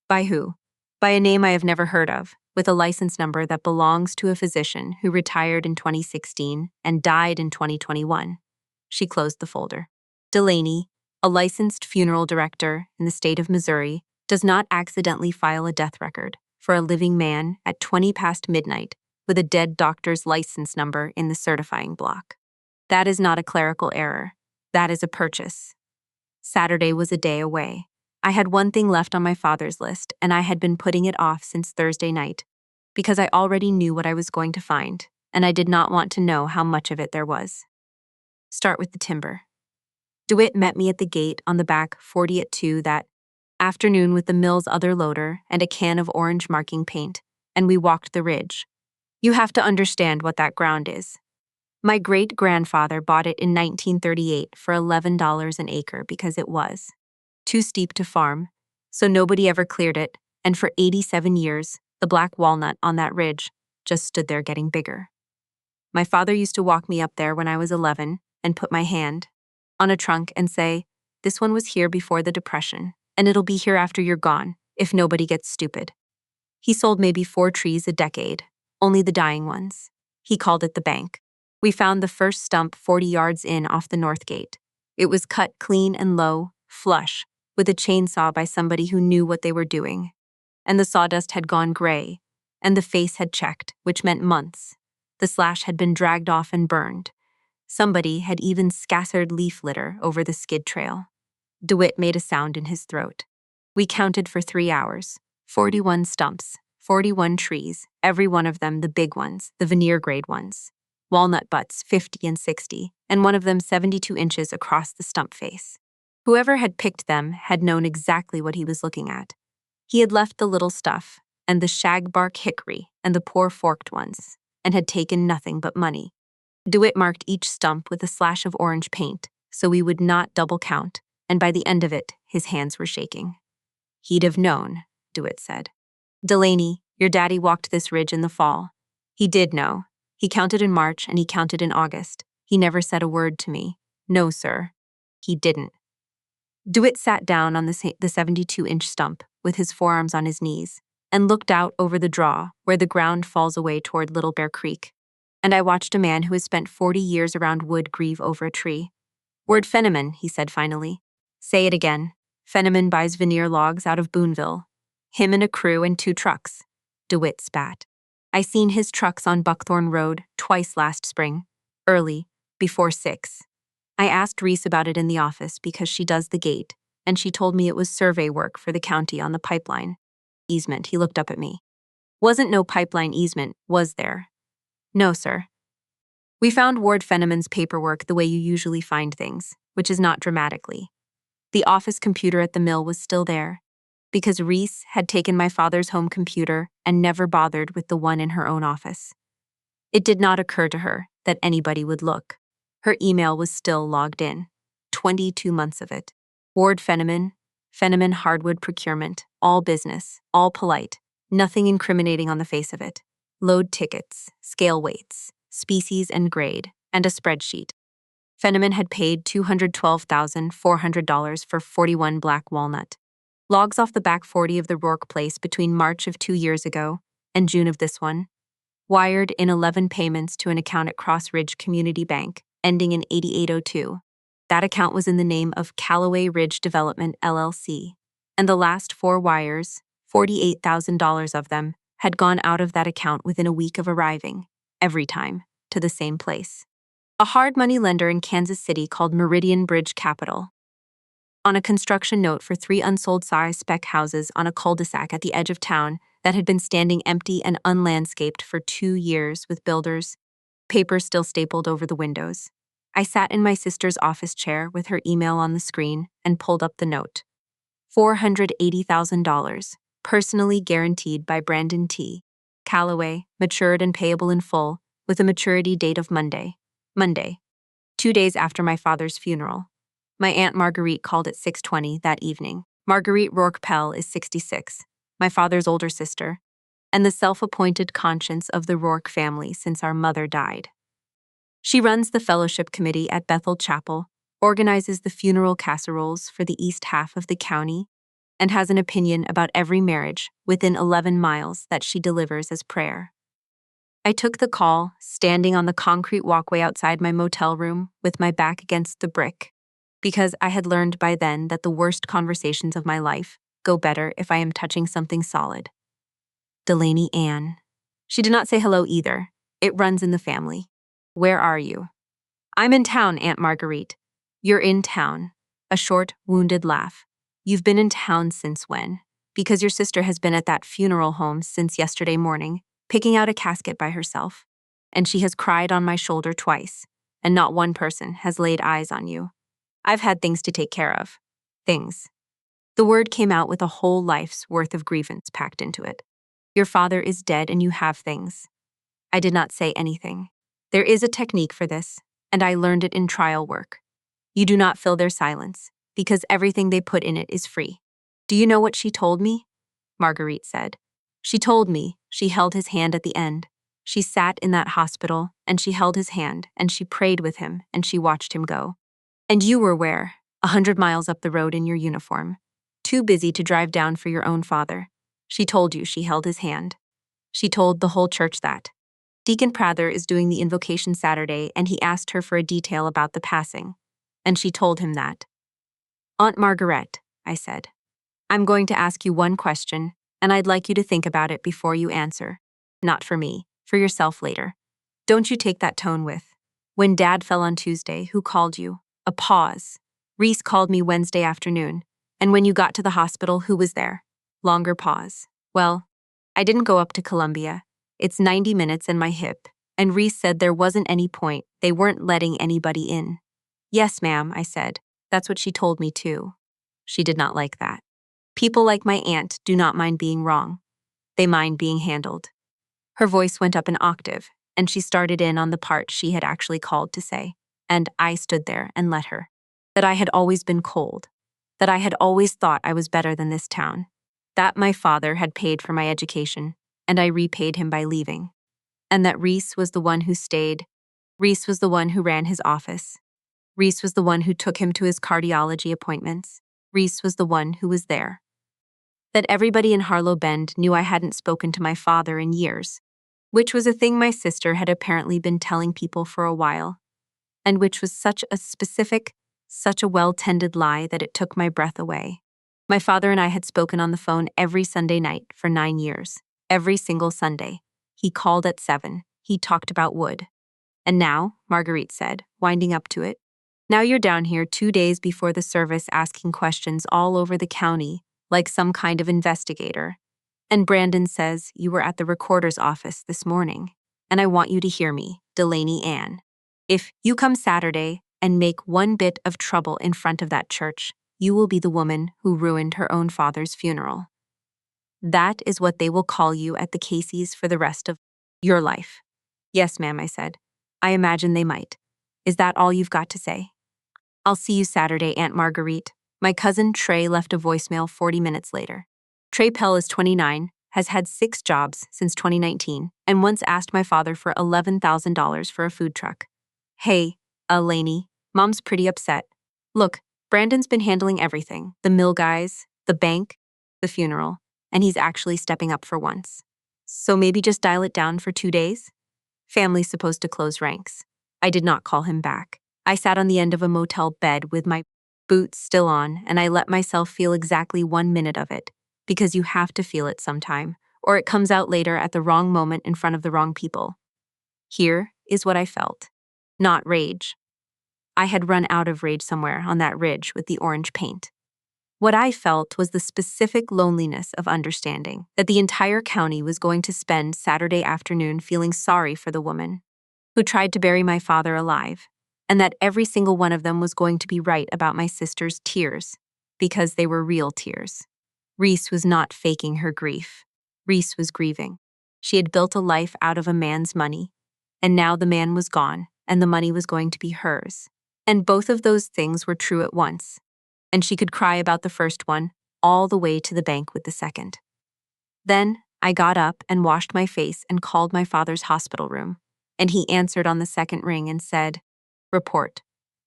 By who? By a name I have never heard of, with a license number that belongs to a physician who retired in 2016 and died in 2021. She closed the folder. Delaney, a licensed funeral director in the state of Missouri, does not accidentally file a death record for a living man at 20 past midnight with a dead doctor's license number in the certifying block. That is not a clerical error. That is a purchase. Saturday was a day away. I had one thing left on my father's list, and I had been putting it off since Thursday night, because I already knew what I was going to find, and I did not want to know how much of it there was. Start with the timber. DeWitt met me at the gate on the back 40 at 2 that afternoon with the mill's other loader and a can of orange marking paint, and we walked the ridge. You have to understand what that ground is. My great-grandfather bought it in 1938 for $11 an acre because it was too steep to farm, so nobody ever cleared it, and for 87 years, the black walnut on that ridge just stood there getting bigger. My father used to walk me up there when I was 11 and put my hand on a trunk and say, "This one was here before the Depression, and it'll be here after you're gone, if nobody gets stupid." He sold maybe 4 trees a decade, only the dying ones. He called it the bank. We found the first stump 40 yards in off the north gate. It was cut clean and low, flush, with a chainsaw by somebody who knew what they were doing. And the sawdust had gone gray, and the face had checked, which meant months. The slash had been dragged off and burned. Somebody had even scattered leaf litter over the skid trail. DeWitt made a sound in his throat. We counted for 3 hours. 41 stumps, 41 trees, every one of them the big ones, the veneer-grade ones. Walnut butts 50 and 60, and one of them 72 inches across the stump face. Whoever had picked them had known exactly what he was looking at. He had left the little stuff, and the shagbark hickory, and the poor forked ones, and had taken nothing but money. DeWitt marked each stump with a slash of orange paint, so we would not double count, and by the end of it, his hands were shaking. "He'd have known," DeWitt said. "Delaney, your daddy walked this ridge in the fall. He did know. He counted in March and he counted in August. He never said a word to me. No, sir. He didn't." DeWitt sat down on the 72-inch stump with his forearms on his knees and looked out over the draw where the ground falls away toward Little Bear Creek. And I watched a man who has spent 40 years around wood grieve over a tree. "Word Fenneman," he said finally. "Say it again. Fenneman buys veneer logs out of Boonville. Him and a crew and 2 trucks. DeWitt spat. "I seen his trucks on Buckthorn Road twice last spring. Early, before 6. I asked Reese about it in the office because she does the gate, and she told me it was survey work for the county on the pipeline easement." He looked up at me. "Wasn't no pipeline easement, was there?" "No, sir." We found Ward Fenneman's paperwork the way you usually find things, which is not dramatically. The office computer at the mill was still there, because Reese had taken my father's home computer and never bothered with the one in her own office. It did not occur to her that anybody would look. Her email was still logged in. 22 months of it. Ward Fenneman, Fenneman Hardwood Procurement, all business, all polite, nothing incriminating on the face of it. Load tickets, scale weights, species and grade, and a spreadsheet. Fenneman had paid $212,400 for 41 black walnut. Logs off the back 40 of the Rourke place between March of 2 years ago and June of this one. Wired in 11 payments to an account at Cross Ridge Community Bank, ending in 8802. That account was in the name of Callaway Ridge Development, LLC. And the last 4 wires, $48,000 of them, had gone out of that account within a week of arriving, every time, to the same place. A hard money lender in Kansas City called Meridian Bridge Capital. On a construction note for 3 unsold size spec houses on a cul-de-sac at the edge of town that had been standing empty and unlandscaped for 2 years with builders, paper still stapled over the windows. I sat in my sister's office chair with her email on the screen and pulled up the note. $480,000, personally guaranteed by Brandon T. Callaway, matured and payable in full, with a maturity date of Monday, 2 days after my father's funeral. My Aunt Marguerite called at 6:20 that evening. Marguerite Rourke Pell is 66, my father's older sister, and the self-appointed conscience of the Rourke family since our mother died. She runs the fellowship committee at Bethel Chapel, organizes the funeral casseroles for the east half of the county, and has an opinion about every marriage within 11 miles that she delivers as prayer. I took the call, standing on the concrete walkway outside my motel room with my back against the brick, because I had learned by then that the worst conversations of my life go better if I am touching something solid. Delaney Ann. She did not say hello either. It runs in the family. Where are you? I'm in town, Aunt Marguerite. You're in town. A short, wounded laugh. You've been in town since when? Because your sister has been at that funeral home since yesterday morning, picking out a casket by herself. And she has cried on my shoulder twice, and not one person has laid eyes on you. I've had things to take care of. Things. The word came out with a whole life's worth of grievance packed into it. Your father is dead and you have things. I did not say anything. There is a technique for this, and I learned it in trial work. You do not fill their silence, because everything they put in it is free. Do you know what she told me? Marguerite said. She told me. She held his hand at the end. She sat in that hospital, and she held his hand, and she prayed with him, and she watched him go. And you were where? 100 miles up the road in your uniform. Too busy to drive down for your own father. She told you she held his hand. She told the whole church that. Deacon Prather is doing the invocation Saturday, and he asked her for a detail about the passing. And she told him that. Aunt Margaret, I said, I'm going to ask you one question, and I'd like you to think about it before you answer. Not for me, for yourself later. Don't you take that tone with. When Dad fell on Tuesday, who called you? A pause. Reese called me Wednesday afternoon. And when you got to the hospital, who was there? Longer pause. Well, I didn't go up to Columbia. It's 90 minutes and my hip. And Reese said there wasn't any point. They weren't letting anybody in. Yes, ma'am, I said. That's what she told me too. She did not like that. People like my aunt do not mind being wrong. They mind being handled. Her voice went up an octave, and she started in on the part she had actually called to say. And I stood there and let her. That I had always been cold. That I had always thought I was better than this town. That my father had paid for my education, and I repaid him by leaving. And that Reese was the one who stayed. Reese was the one who ran his office. Reese was the one who took him to his cardiology appointments. Reese was the one who was there. That everybody in Harlow Bend knew I hadn't spoken to my father in years, which was a thing my sister had apparently been telling people for a while, and which was such a specific, such a well-tended lie that it took my breath away. My father and I had spoken on the phone every Sunday night for 9 years. Every single Sunday. He called at 7. He talked about wood. And now, Marguerite said, winding up to it, now you're down here 2 days before the service asking questions all over the county, like some kind of investigator. And Brandon says you were at the recorder's office this morning. And I want you to hear me, Delaney Ann. If you come Saturday and make one bit of trouble in front of that church, you will be the woman who ruined her own father's funeral. That is what they will call you at the Caseys for the rest of your life. Yes, ma'am, I said. I imagine they might. Is that all you've got to say? I'll see you Saturday, Aunt Marguerite. My cousin Trey left a voicemail 40 minutes later. Trey Pell is 29, has had 6 jobs since 2019, and once asked my father for $11,000 for a food truck. Hey, Lainey, Mom's pretty upset. Look, Brandon's been handling everything. The mill guys, the bank, the funeral, and he's actually stepping up for once. So maybe just dial it down for 2 days? Family's supposed to close ranks. I did not call him back. I sat on the end of a motel bed with my boots still on, and I let myself feel exactly 1 minute of it, because you have to feel it sometime, or it comes out later at the wrong moment in front of the wrong people. Here is what I felt. Not rage. I had run out of rage somewhere on that ridge with the orange paint. What I felt was the specific loneliness of understanding that the entire county was going to spend Saturday afternoon feeling sorry for the woman who tried to bury my father alive, and that every single one of them was going to be right about my sister's tears, because they were real tears. Reese was not faking her grief. Reese was grieving. She had built a life out of a man's money, and now the man was gone, and the money was going to be hers. And both of those things were true at once. And she could cry about the first one, all the way to the bank with the second. Then I got up and washed my face and called my father's hospital room, and he answered on the second ring and said, "Report.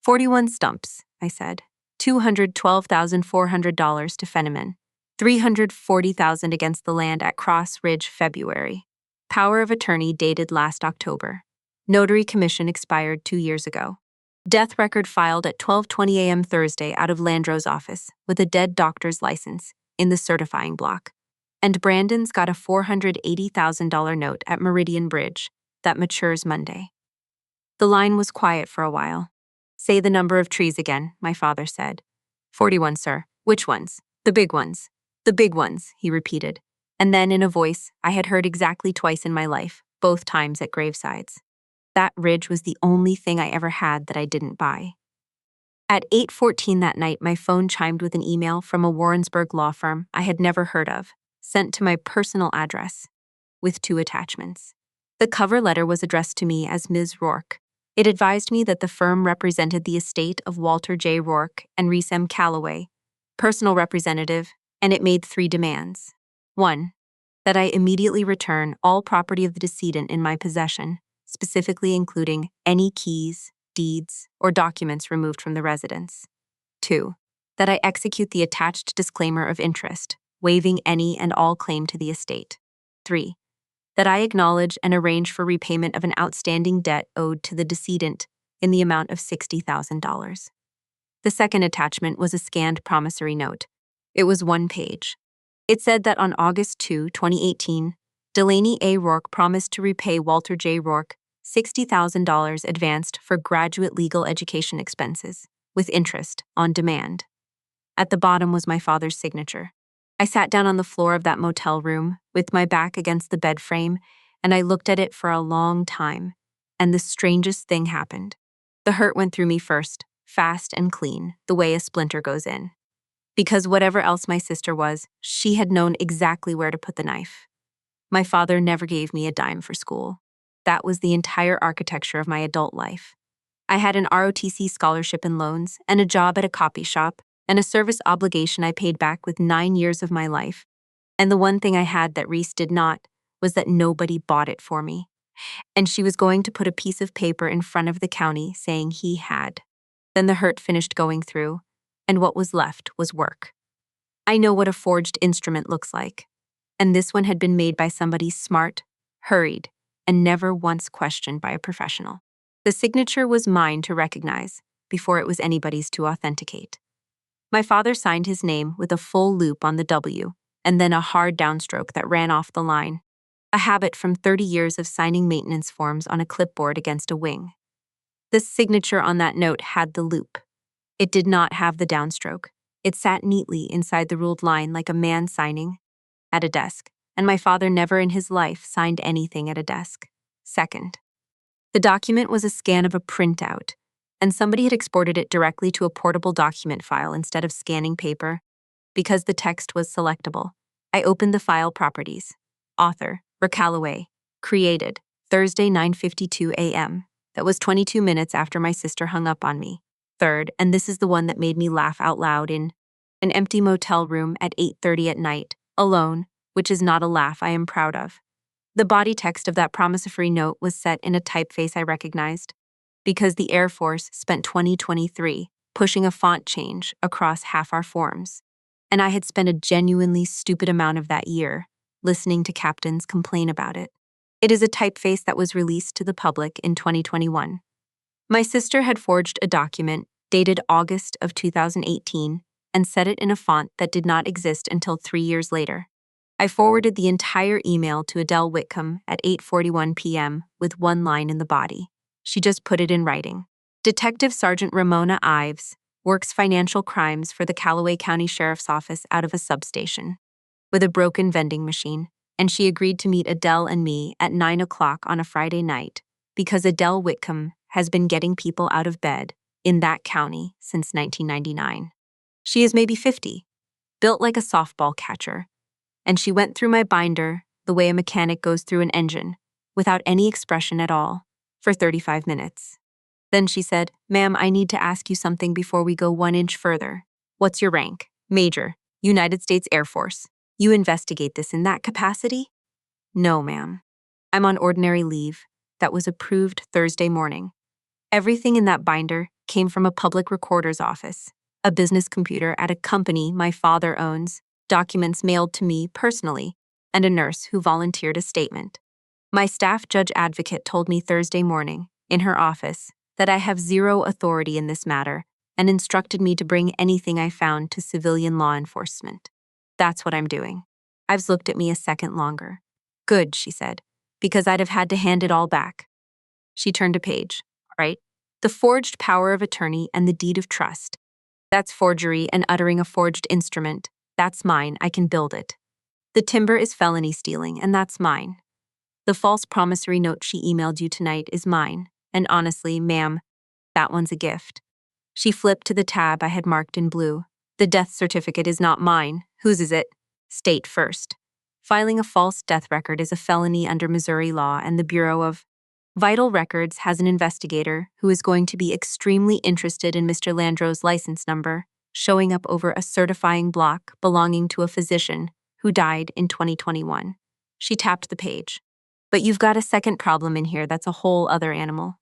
41 stumps, I said. $212,400 to Fenneman. $340,000 against the land at Cross Ridge, February. Power of attorney dated last October. Notary commission expired 2 years ago. Death record filed at 12:20 a.m. Thursday out of Landro's office with a dead doctor's license in the certifying block. And Brandon's got a $480,000 note at Meridian Bridge that matures Monday. The line was quiet for a while. Say the number of trees again, my father said. 41, sir. Which ones? The big ones. The big ones, he repeated. And then in a voice I had heard exactly twice in my life, both times at gravesides. That ridge was the only thing I ever had that I didn't buy. At 8:14 that night, my phone chimed with an email from a Warrensburg law firm I had never heard of, sent to my personal address, with 2 attachments. The cover letter was addressed to me as Ms. Rourke. It advised me that the firm represented the estate of Walter J. Rourke and Reese M. Calloway, personal representative, and it made 3 demands. 1. That I immediately return all property of the decedent in my possession, specifically including any keys, deeds, or documents removed from the residence. 2. That I execute the attached disclaimer of interest, waiving any and all claim to the estate. 3. That I acknowledge and arrange for repayment of an outstanding debt owed to the decedent in the amount of $60,000. The second attachment was a scanned promissory note. It was 1 page. It said that on August 2, 2018, Delaney A. Rourke promised to repay Walter J. Rourke $60,000 advanced for graduate legal education expenses, with interest, on demand. At the bottom was my father's signature. I sat down on the floor of that motel room, with my back against the bed frame, and I looked at it for a long time, and the strangest thing happened. The hurt went through me first, fast and clean, the way a splinter goes in. Because whatever else my sister was, she had known exactly where to put the knife. My father never gave me a dime for school. That was the entire architecture of my adult life. I had an ROTC scholarship and loans, and a job at a copy shop, and a service obligation I paid back with 9 years of my life. And the one thing I had that Reese did not was that nobody bought it for me. And she was going to put a piece of paper in front of the county saying he had. Then the hurt finished going through, and what was left was work. I know what a forged instrument looks like. And this one had been made by somebody smart, hurried, and never once questioned by a professional. The signature was mine to recognize before it was anybody's to authenticate. My father signed his name with a full loop on the W, and then a hard downstroke that ran off the line, a habit from 30 years of signing maintenance forms on a clipboard against a wing. The signature on that note had the loop. It did not have the downstroke. It sat neatly inside the ruled line like a man signing at a desk, and my father never in his life signed anything at a desk. Second, the document was a scan of a printout, and somebody had exported it directly to a portable document file instead of scanning paper. Because the text was selectable, I opened the file properties. Author, Calloway. Created, Thursday 9:52 a.m. That was 22 minutes after my sister hung up on me. Third, and this is the one that made me laugh out loud, in an empty motel room at 8:30 at night, alone, which is not a laugh I am proud of. The body text of that promissory note was set in a typeface I recognized, because the Air Force spent 2023 pushing a font change across half our forms, and I had spent a genuinely stupid amount of that year listening to captains complain about it. It is a typeface that was released to the public in 2021. My sister had forged a document dated August of 2018 and set it in a font that did not exist until 3 years later. I forwarded the entire email to Adele Whitcomb at 8:41 p.m. with one line in the body. She just put it in writing. Detective Sergeant Ramona Ives works financial crimes for the Callaway County Sheriff's Office out of a substation with a broken vending machine, and she agreed to meet Adele and me at 9 o'clock on a Friday night because Adele Whitcomb has been getting people out of bed in that county since 1999. She is maybe 50, built like a softball catcher, and she went through my binder the way a mechanic goes through an engine, without any expression at all, for 35 minutes. Then she said, "Ma'am, I need to ask you something before we go 1 inch further. What's your rank?" "Major, United States Air Force." "You investigate this in that capacity?" "No, ma'am. I'm on ordinary leave that was approved Thursday morning. Everything in that binder came from a public recorder's office, a business computer at a company my father owns, documents mailed to me personally, and a nurse who volunteered a statement. My staff judge advocate told me Thursday morning, in her office, that I have zero authority in this matter and instructed me to bring anything I found to civilian law enforcement. That's what I'm doing. Ives looked at me a second longer. Good, she said, because I'd have had to hand it all back. She turned a page. Right? The forged power of attorney and the deed of trust. That's forgery and uttering a forged instrument. That's mine, I can build it. The timber is felony stealing, and that's mine. The false promissory note she emailed you tonight is mine, and honestly, ma'am, that one's a gift. She flipped to the tab I had marked in blue. The death certificate is not mine. Whose is it? State first. Filing a false death record is a felony under Missouri law, and the Bureau of Vital Records has an investigator who is going to be extremely interested in Mr. Landro's license number, showing up over a certifying block belonging to a physician who died in 2021. She tapped the page. But you've got a second problem in here that's a whole other animal.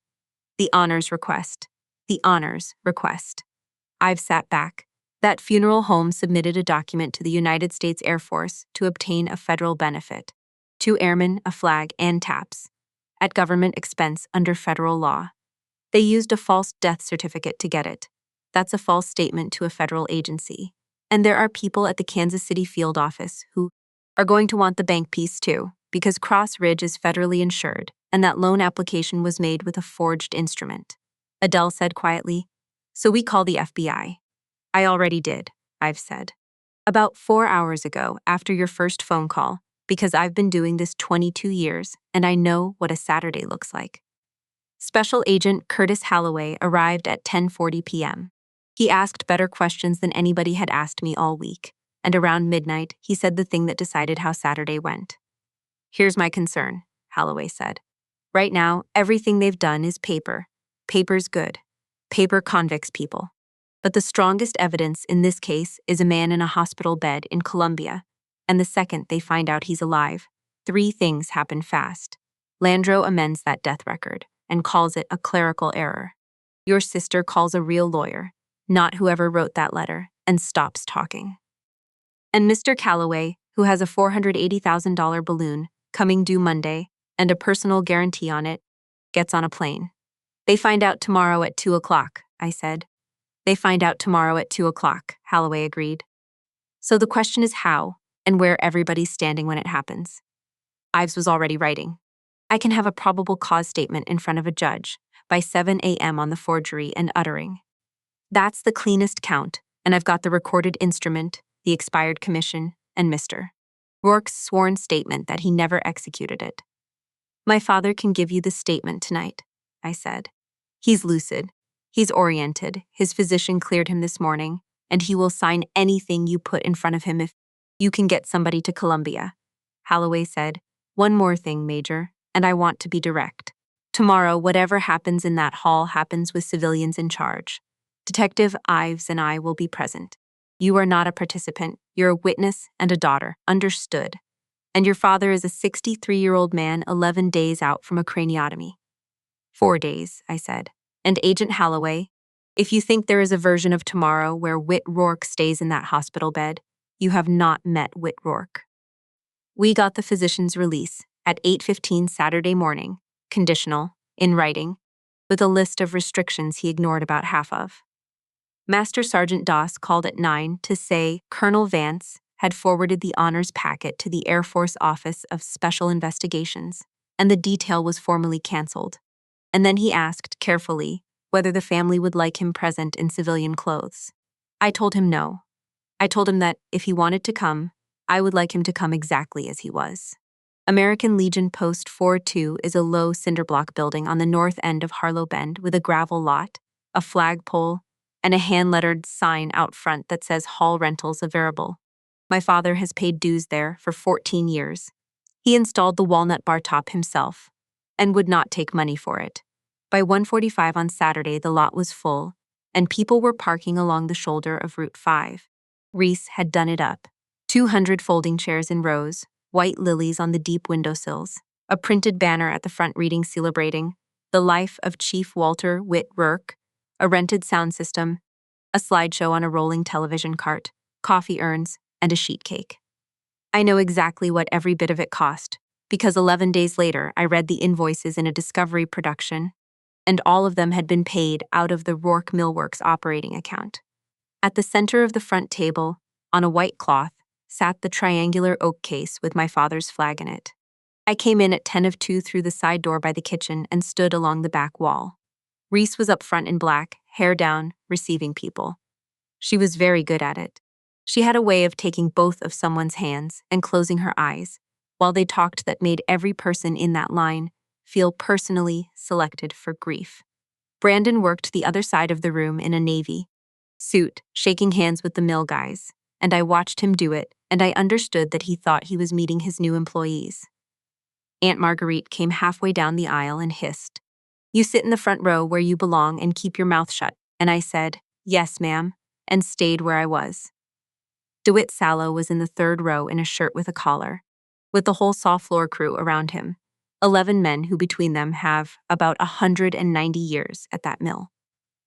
The honors request. The honors request. I've sat back. That funeral home submitted a document to the United States Air Force to obtain a federal benefit. 2 airmen, a flag, and taps. At government expense under federal law. They used a false death certificate to get it. That's a false statement to a federal agency. And there are people at the Kansas City field office who are going to want the bank piece too, because Cross Ridge is federally insured, and that loan application was made with a forged instrument. Adele said quietly, so we call the FBI. I already did, I've said. About 4 hours ago, after your first phone call, because I've been doing this 22 years, and I know what a Saturday looks like. Special Agent Curtis Halloway arrived at 10:40 p.m. He asked better questions than anybody had asked me all week, and around midnight, he said the thing that decided how Saturday went. Here's my concern, Halloway said. Right now, everything they've done is paper. Paper's good. Paper convicts people. But the strongest evidence in this case is a man in a hospital bed in Colombia, and the second they find out he's alive, 3 things happen fast. Landro amends that death record and calls it a clerical error. Your sister calls a real lawyer, not whoever wrote that letter, and stops talking. And Mr. Calloway, who has a $480,000 balloon coming due Monday and a personal guarantee on it, gets on a plane. They find out tomorrow at 2 o'clock, I said. They find out tomorrow at 2 o'clock, Halloway agreed. So the question is how and where everybody's standing when it happens. Ives was already writing. I can have a probable cause statement in front of a judge by 7 a.m. on the forgery and uttering. That's the cleanest count, and I've got the recorded instrument, the expired commission, and Mr. Rourke's sworn statement that he never executed it. My father can give you the statement tonight, I said. He's lucid. He's oriented. His physician cleared him this morning, and he will sign anything you put in front of him if you can get somebody to Columbia. Halloway said, one more thing, Major, and I want to be direct. Tomorrow, whatever happens in that hall happens with civilians in charge. Detective Ives and I will be present. You are not a participant. You're a witness and a daughter. Understood. And your father is a 63-year-old man 11 days out from a craniotomy. 4 days, I said. And Agent Halloway, if you think there is a version of tomorrow where Whit Rourke stays in that hospital bed, you have not met Whit Rourke. We got the physician's release at 8:15 Saturday morning, conditional, in writing, with a list of restrictions he ignored about half of. Master Sergeant Doss called at 9 to say Colonel Vance had forwarded the honors packet to the Air Force Office of Special Investigations, and the detail was formally canceled. And then he asked, carefully, whether the family would like him present in civilian clothes. I told him no. I told him that, if he wanted to come, I would like him to come exactly as he was. American Legion Post 42 is a low cinderblock building on the north end of Harlow Bend with a gravel lot, a flagpole, and a hand-lettered sign out front that says Hall Rentals Available. My father has paid dues there for 14 years. He installed the walnut bar top himself and would not take money for it. By 1:45 on Saturday, the lot was full, and people were parking along the shoulder of Route 5. Reese had done it up. 200 folding chairs in rows, white lilies on the deep windowsills, a printed banner at the front reading celebrating the life of Chief Walter Whit Rourke, a rented sound system, a slideshow on a rolling television cart, coffee urns, and a sheet cake. I know exactly what every bit of it cost, because 11 days later I read the invoices in a Discovery production, and all of them had been paid out of the Rourke Millworks operating account. At the center of the front table, on a white cloth, sat the triangular oak case with my father's flag in it. I came in at 10 of 2 through the side door by the kitchen and stood along the back wall. Reese was up front in black, hair down, receiving people. She was very good at it. She had a way of taking both of someone's hands and closing her eyes, while they talked that made every person in that line feel personally selected for grief. Brandon worked the other side of the room in a navy suit, shaking hands with the mill guys, and I watched him do it, and I understood that he thought he was meeting his new employees. Aunt Marguerite came halfway down the aisle and hissed, "You sit in the front row where you belong and keep your mouth shut," and I said, "Yes, ma'am," and stayed where I was. DeWitt Sallow was in the third row in a shirt with a collar, with the whole saw floor crew around him, 11 men who between them have about 190 years at that mill.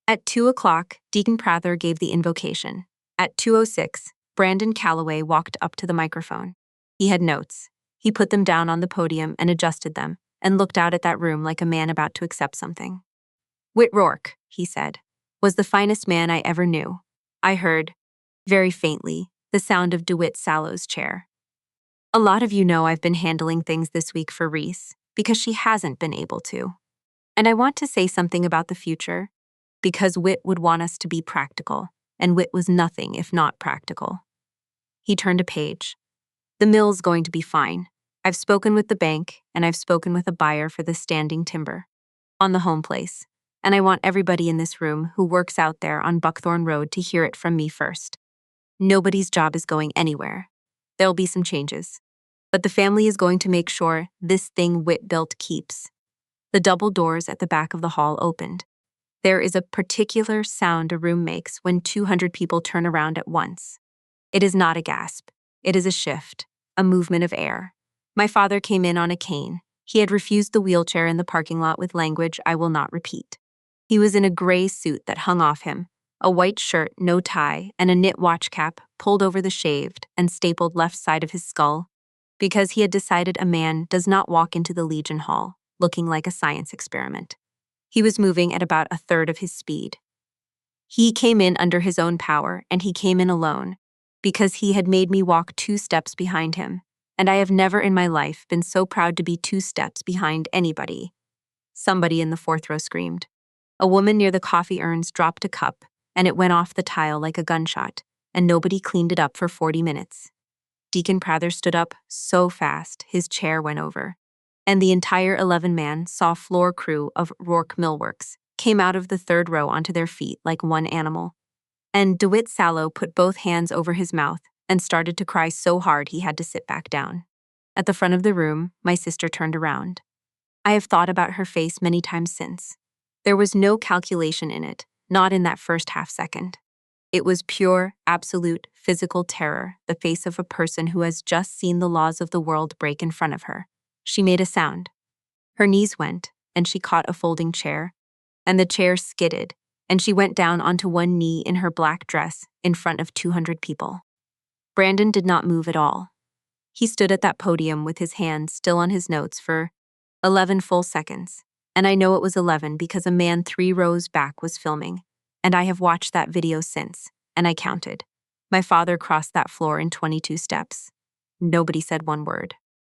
At 2 o'clock, Deacon Prather gave the invocation. At 2:06, Brandon Calloway walked up to the microphone. He had notes. He put them down on the podium and adjusted them, and looked out at that room like a man about to accept something. "Whit Rourke," he said, "was the finest man I ever knew." I heard, very faintly, the sound of DeWitt Sallow's chair. "A lot of you know I've been handling things this week for Reese, because she hasn't been able to. And I want to say something about the future, because Whit would want us to be practical, and Whit was nothing if not practical." He turned a page. "The mill's going to be fine. I've spoken with the bank, and I've spoken with a buyer for the standing timber on the home place, and I want everybody in this room who works out there on Buckthorn Road to hear it from me first. Nobody's job is going anywhere. There'll be some changes, but the family is going to make sure this thing Whit built keeps." The double doors at the back of the hall opened. There is a particular sound a room makes when 200 people turn around at once. It is not a gasp. It is a shift, a movement of air. My father came in on a cane. He had refused the wheelchair in the parking lot with language I will not repeat. He was in a gray suit that hung off him, a white shirt, no tie, and a knit watch cap pulled over the shaved and stapled left side of his skull, because he had decided a man does not walk into the Legion Hall looking like a science experiment. He was moving at about a third of his speed. He came in under his own power, and he came in alone, because he had made me walk 2 steps behind him, and I have never in my life been so proud to be 2 steps behind anybody. Somebody in the fourth row screamed. A woman near the coffee urns dropped a cup, and it went off the tile like a gunshot, and nobody cleaned it up for 40 minutes. Deacon Prather stood up so fast his chair went over, and the entire 11-man saw floor crew of Rourke Millworks came out of the third row onto their feet like one animal. And DeWitt Sallow put both hands over his mouth and started to cry so hard he had to sit back down. At the front of the room, my sister turned around. I have thought about her face many times since. There was no calculation in it, not in that first half second. It was pure, absolute, physical terror, the face of a person who has just seen the laws of the world break in front of her. She made a sound. Her knees went, and she caught a folding chair, and the chair skidded, and she went down onto one knee in her black dress in front of 200 people. Brandon did not move at all. He stood at that podium with his hands still on his notes for 11 full seconds, and I know it was 11 because a man 3 rows back was filming, and I have watched that video since, and I counted. My father crossed that floor in 22 steps. Nobody said one word.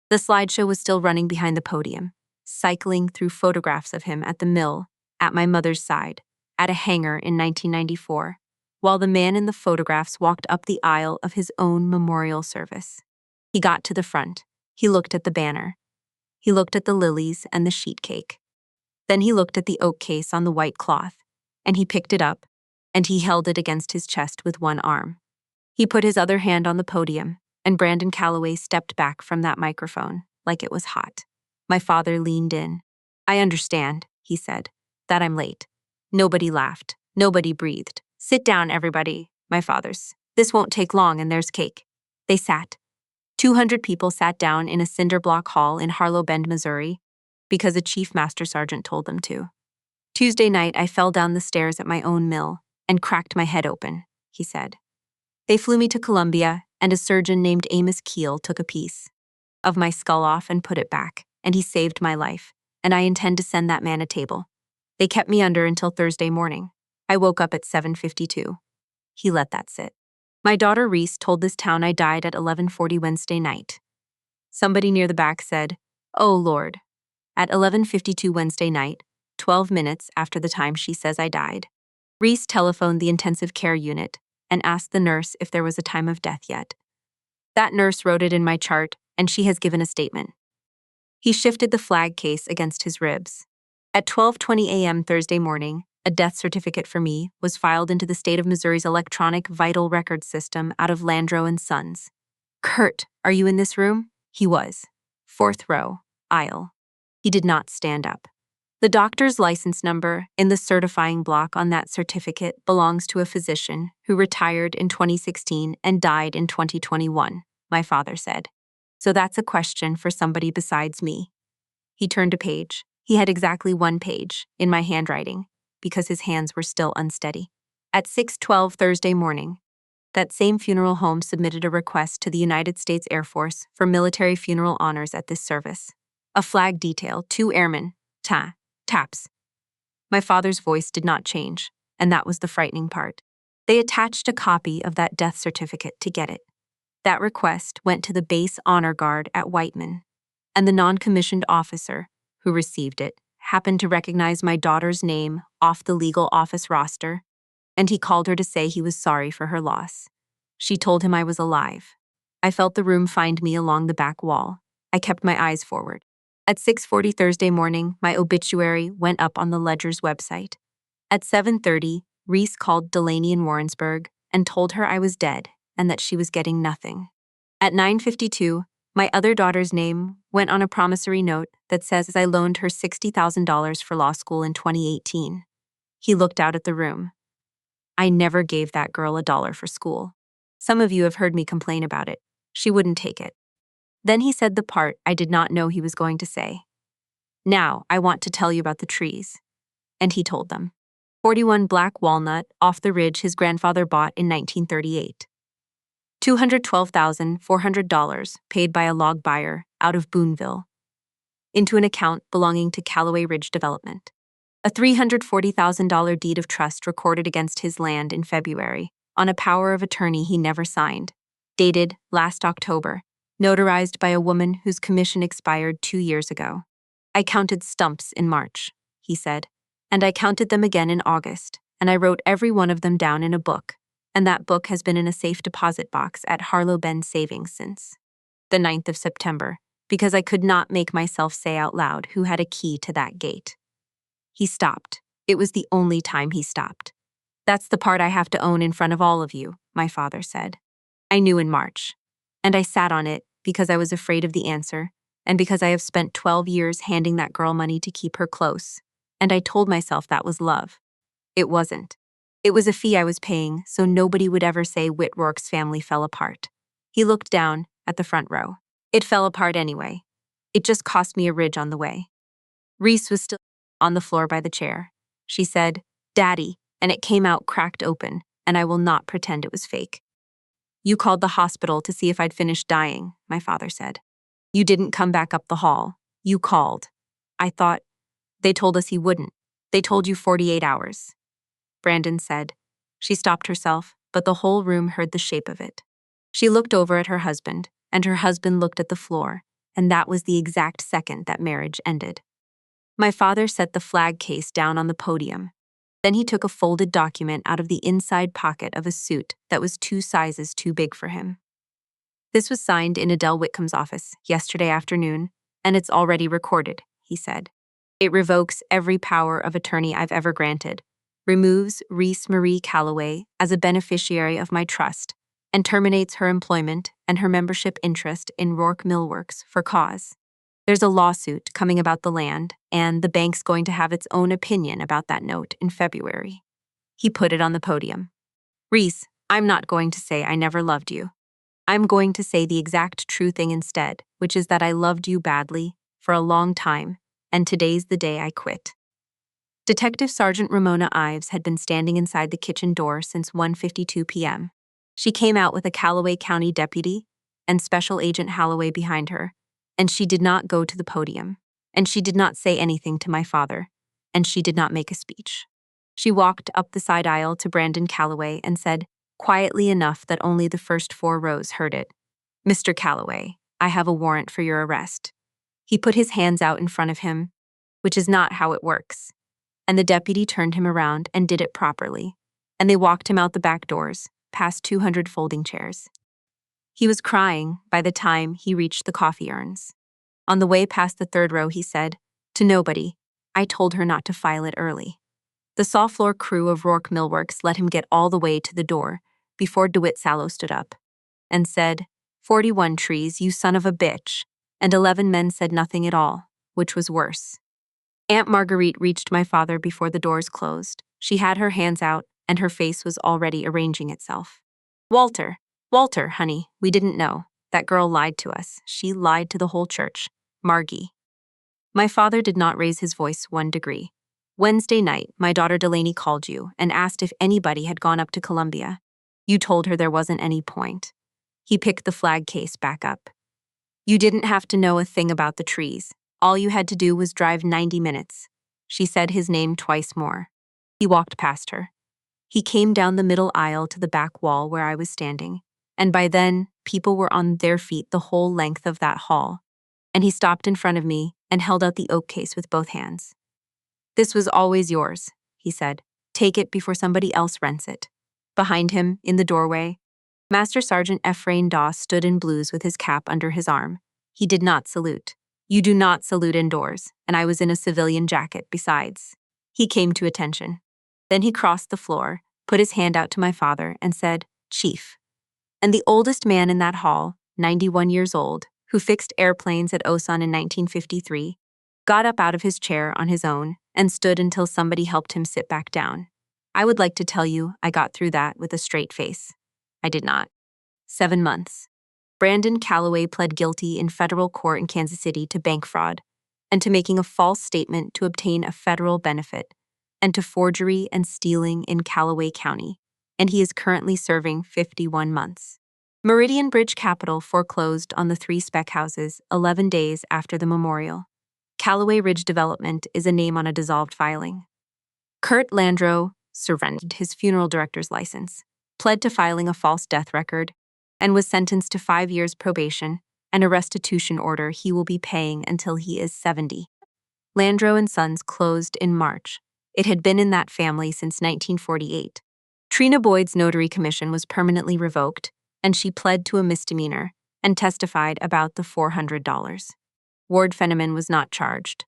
The slideshow was still running behind the podium, cycling through photographs of him at the mill, at my mother's side, at a hangar in 1994, while the man in the photographs walked up the aisle of his own memorial service. He got to the front. He looked at the banner. He looked at the lilies and the sheet cake. Then he looked at the oak case on the white cloth, and he picked it up, and he held it against his chest with one arm. He put his other hand on the podium, and Brandon Calloway stepped back from that microphone like it was hot. My father leaned in. "I understand," he said, "that I'm late." Nobody laughed. Nobody breathed. "Sit down, everybody," my father's. "This won't take long and there's cake." They sat. 200 people sat down in a cinder block hall in Harlow Bend, Missouri, because a chief master sergeant told them to. Tuesday night, I fell down the stairs at my own mill and cracked my head open, he said. They flew me to Columbia, and a surgeon named Amos Keel took a piece of my skull off and put it back, and he saved my life, and I intend to send that man a table. They kept me under until Thursday morning. I woke up at 7:52. He let that sit. My daughter Reese told this town I died at 11:40 Wednesday night. Somebody near the back said, "Oh, Lord." At 11:52 Wednesday night, 12 minutes after the time she says I died, Reese telephoned the intensive care unit and asked the nurse if there was a time of death yet. That nurse wrote it in my chart, and she has given a statement. He shifted the flag case against his ribs. At 12:20 a.m. Thursday morning, a death certificate for me was filed into the state of Missouri's electronic vital records system out of Landreau and Sons. "Kurt, are you in this room?" He was. Fourth row, aisle. He did not stand up. The doctor's license number in the certifying block on that certificate belongs to a physician who retired in 2016 and died in 2021, my father said. So that's a question for somebody besides me. He turned a page. He had exactly one page, in my handwriting, because his hands were still unsteady. At 6:12 Thursday morning, that same funeral home submitted a request to the United States Air Force for military funeral honors at this service. A flag detail, 2 airmen, taps. My father's voice did not change, and that was the frightening part. They attached a copy of that death certificate to get it. That request went to the base honor guard at Whiteman, and the non-commissioned officer who received it happened to recognize my daughter's name off the legal office roster, and he called her to say he was sorry for her loss. She told him I was alive. I felt the room find me along the back wall. I kept my eyes forward. At 6:40 Thursday morning, my obituary went up on the Ledger's website. At 7:30, Reese called Delaney in Warrensburg and told her I was dead and that she was getting nothing. At 9:52, my other daughter's name went on a promissory note that says I loaned her $60,000 for law school in 2018. He looked out at the room. I never gave that girl $1 for school. Some of you have heard me complain about it. She wouldn't take it. Then he said the part I did not know he was going to say. "Now, I want to tell you about the trees." And he told them. 41 black walnut off the ridge his grandfather bought in 1938. $212,400 paid by a log buyer out of Boonville into an account belonging to Callaway Ridge Development. A $340,000 deed of trust recorded against his land in February on a power of attorney he never signed, dated last October, notarized by a woman whose commission expired 2 years ago. I counted stumps in March, he said, and I counted them again in August, and I wrote every one of them down in a book, and that book has been in a safe deposit box at Harlow Bend Savings since the 9th of September, because I could not make myself say out loud who had a key to that gate. He stopped. It was the only time he stopped. "That's the part I have to own in front of all of you," my father said. I knew in March, and I sat on it because I was afraid of the answer, and because I have spent 12 years handing that girl money to keep her close, and I told myself that was love. It wasn't. It was a fee I was paying so nobody would ever say Whitrourke's family fell apart. He looked down at the front row. It fell apart anyway. It just cost me a ridge on the way. Reese was still on the floor by the chair. She said, "Daddy," and it came out cracked open, and I will not pretend it was fake. "You called the hospital to see if I'd finished dying," my father said. "You didn't come back up the hall. You called. I thought, they told us he wouldn't. They told you 48 hours. Brandon said. She stopped herself, but the whole room heard the shape of it. She looked over at her husband, and her husband looked at the floor, and that was the exact second that marriage ended. My father set the flag case down on the podium. Then he took a folded document out of the inside pocket of a suit that was 2 sizes too big for him. "This was signed in Adele Whitcomb's office yesterday afternoon, and it's already recorded," he said. "It revokes every power of attorney I've ever granted, removes Reese Marie Callaway as a beneficiary of my trust, and terminates her employment and her membership interest in Rourke Millworks for cause. There's a lawsuit coming about the land, and the bank's going to have its own opinion about that note in February." He put it on the podium. "Reese, I'm not going to say I never loved you. I'm going to say the exact true thing instead, which is that I loved you badly for a long time, and today's the day I quit." Detective Sergeant Ramona Ives had been standing inside the kitchen door since 1:52 p.m. She came out with a Callaway County deputy and Special Agent Holloway behind her, and she did not go to the podium, and she did not say anything to my father, and she did not make a speech. She walked up the side aisle to Brandon Calloway and said, quietly enough that only the first 4 rows heard it, "Mr. Calloway, I have a warrant for your arrest." He put his hands out in front of him, which is not how it works, and the deputy turned him around and did it properly, and they walked him out the back doors, past 200 folding chairs. He was crying by the time he reached the coffee urns. On the way past the 3rd row, he said, "To nobody, I told her not to file it early." The saw floor crew of Rourke Millworks let him get all the way to the door before DeWitt Sallow stood up and said, "41 trees, you son of a bitch," and 11 men said nothing at all, which was worse. Aunt Marguerite reached my father before the doors closed. She had her hands out, and her face was already arranging itself. Walter, honey, we didn't know. That girl lied to us. She lied to the whole church. Margie." My father did not raise his voice 1 degree. "Wednesday night, my daughter Delaney called you and asked if anybody had gone up to Columbia. You told her there wasn't any point." He picked the flag case back up. "You didn't have to know a thing about the trees. All you had to do was drive 90 minutes. She said his name twice more. He walked past her. He came down the middle aisle to the back wall where I was standing, and by then, people were on their feet the whole length of that hall, and he stopped in front of me and held out the oak case with both hands. "This was always yours," he said. "Take it before somebody else rents it." Behind him, in the doorway, Master Sergeant Ephraim Doss stood in blues with his cap under his arm. He did not salute. You do not salute indoors, and I was in a civilian jacket besides. He came to attention. Then he crossed the floor, put his hand out to my father, and said, "Chief." And the oldest man in that hall, 91 years old, who fixed airplanes at Osan in 1953, got up out of his chair on his own and stood until somebody helped him sit back down. I would like to tell you I got through that with a straight face. I did not. 7 months. Brandon Calloway pled guilty in federal court in Kansas City to bank fraud and to making a false statement to obtain a federal benefit and to forgery and stealing in Callaway County, and he is currently serving 51 months. Meridian Bridge Capital foreclosed on the 3 spec houses 11 days after the memorial. Callaway Ridge Development is a name on a dissolved filing. Kurt Landreau surrendered his funeral director's license, pled to filing a false death record, and was sentenced to 5 years probation and a restitution order he will be paying until he is 70. Landreau and Sons closed in March. It had been in that family since 1948. Trina Boyd's notary commission was permanently revoked, and she pled to a misdemeanor and testified about the $400. Ward Fenneman was not charged.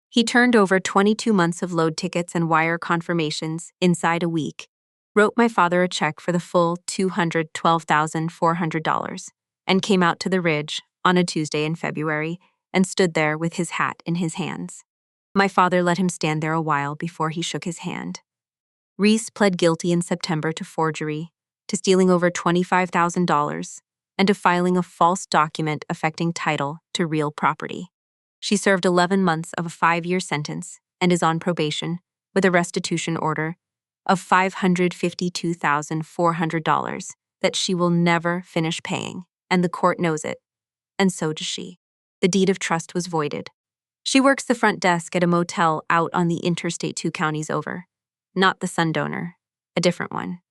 He turned over 22 months of load tickets and wire confirmations inside a week, wrote my father a check for the full $212,400, and came out to the Ridge on a Tuesday in February and stood there with his hat in his hands. My father let him stand there a while before he shook his hand. Reese pled guilty in September to forgery, to stealing over $25,000, and to filing a false document affecting title to real property. She served 11 months of a 5-year sentence and is on probation with a restitution order of $552,400 that she will never finish paying, and the court knows it, and so does she. The deed of trust was voided. She works the front desk at a motel out on the interstate 2 counties over. Not the Sundowner, a different one.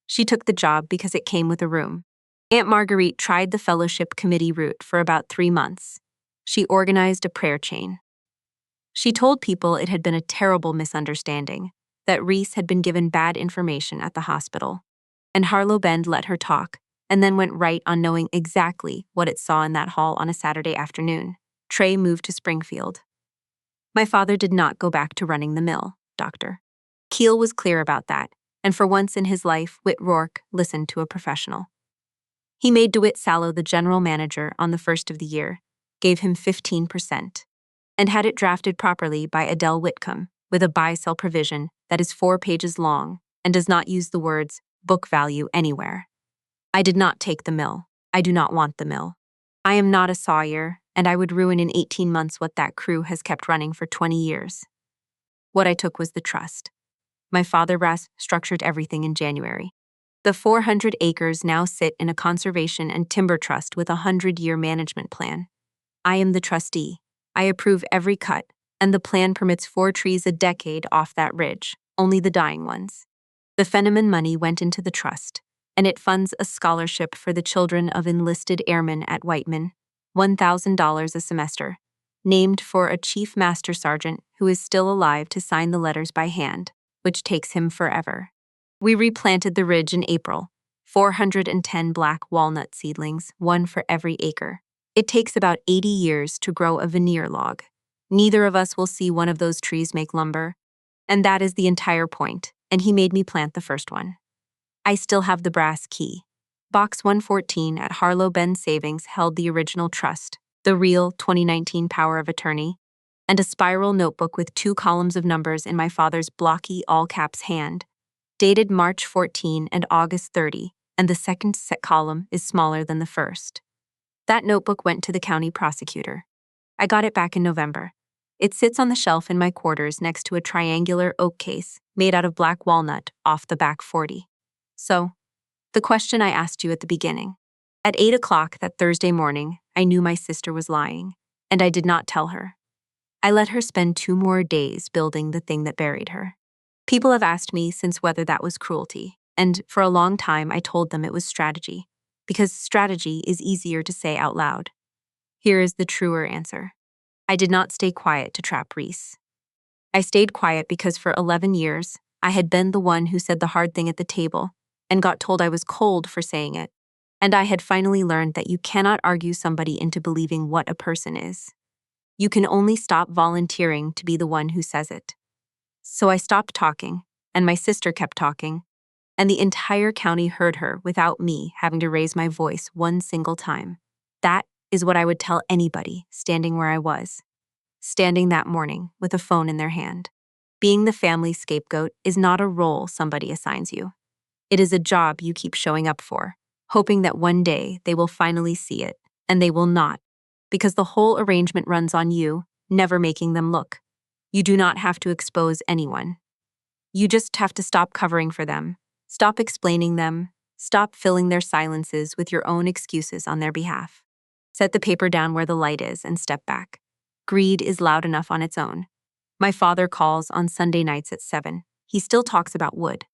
She took the job because it came with a room. Aunt Marguerite tried the fellowship committee route for about 3 months. She organized a prayer chain. She told people it had been a terrible misunderstanding, that Reese had been given bad information at the hospital, and Harlow Bend let her talk, and then went right on knowing exactly what it saw in that hall on a Saturday afternoon. Trey moved to Springfield. My father did not go back to running the mill, Doctor. Keel was clear about that, and for once in his life, Whit Rourke listened to a professional. He made DeWitt Sallow the general manager on the first of the year, gave him 15%, and had it drafted properly by Adele Whitcomb with a buy-sell provision that is 4 pages long and does not use the words book value anywhere. I did not take the mill. I do not want the mill. I am not a sawyer, and I would ruin in 18 months what that crew has kept running for 20 years. What I took was the trust. My father structured everything in January. The 400 acres now sit in a conservation and timber trust with a 100-year management plan. I am the trustee. I approve every cut, and the plan permits 4 trees a decade off that ridge, only the dying ones. The Fenneman money went into the trust, and it funds a scholarship for the children of enlisted airmen at Whiteman, $1,000 a semester, named for a chief master sergeant who is still alive to sign the letters by hand, which takes him forever. We replanted the ridge in April, 410 black walnut seedlings, 1 for every acre. It takes about 80 years to grow a veneer log. Neither of us will see one of those trees make lumber, and that is the entire point, and he made me plant the first one. I still have the brass key. Box 114 at Harlow Bend Savings held the original trust, the real 2019 power of attorney, and a spiral notebook with 2 columns of numbers in my father's blocky all-caps hand, dated March 14 and August 30, and the second set column is smaller than the first. That notebook went to the county prosecutor. I got it back in November. It sits on the shelf in my quarters next to a triangular oak case made out of black walnut off the back 40. So, the question I asked you at the beginning. At 8 o'clock that Thursday morning, I knew my sister was lying, and I did not tell her. I let her spend 2 more days building the thing that buried her. People have asked me since whether that was cruelty, and for a long time I told them it was strategy, because strategy is easier to say out loud. Here is the truer answer. I did not stay quiet to trap Reese. I stayed quiet because for 11 years, I had been the one who said the hard thing at the table and got told I was cold for saying it. And I had finally learned that you cannot argue somebody into believing what a person is. You can only stop volunteering to be the one who says it. So I stopped talking, and my sister kept talking, and the entire county heard her without me having to raise my voice one single time. That is what I would tell anybody standing where I was, standing that morning with a phone in their hand. Being the family scapegoat is not a role somebody assigns you. It is a job you keep showing up for, hoping that one day they will finally see it, and they will not, because the whole arrangement runs on you, never making them look. You do not have to expose anyone. You just have to stop covering for them, stop explaining them, stop filling their silences with your own excuses on their behalf. Set the paper down where the light is and step back. Greed is loud enough on its own. My father calls on Sunday nights at 7. He still talks about wood.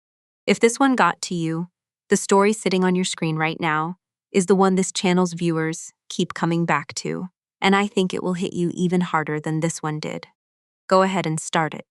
If this one got to you, the story sitting on your screen right now is the one this channel's viewers keep coming back to, and I think it will hit you even harder than this one did. Go ahead and start it.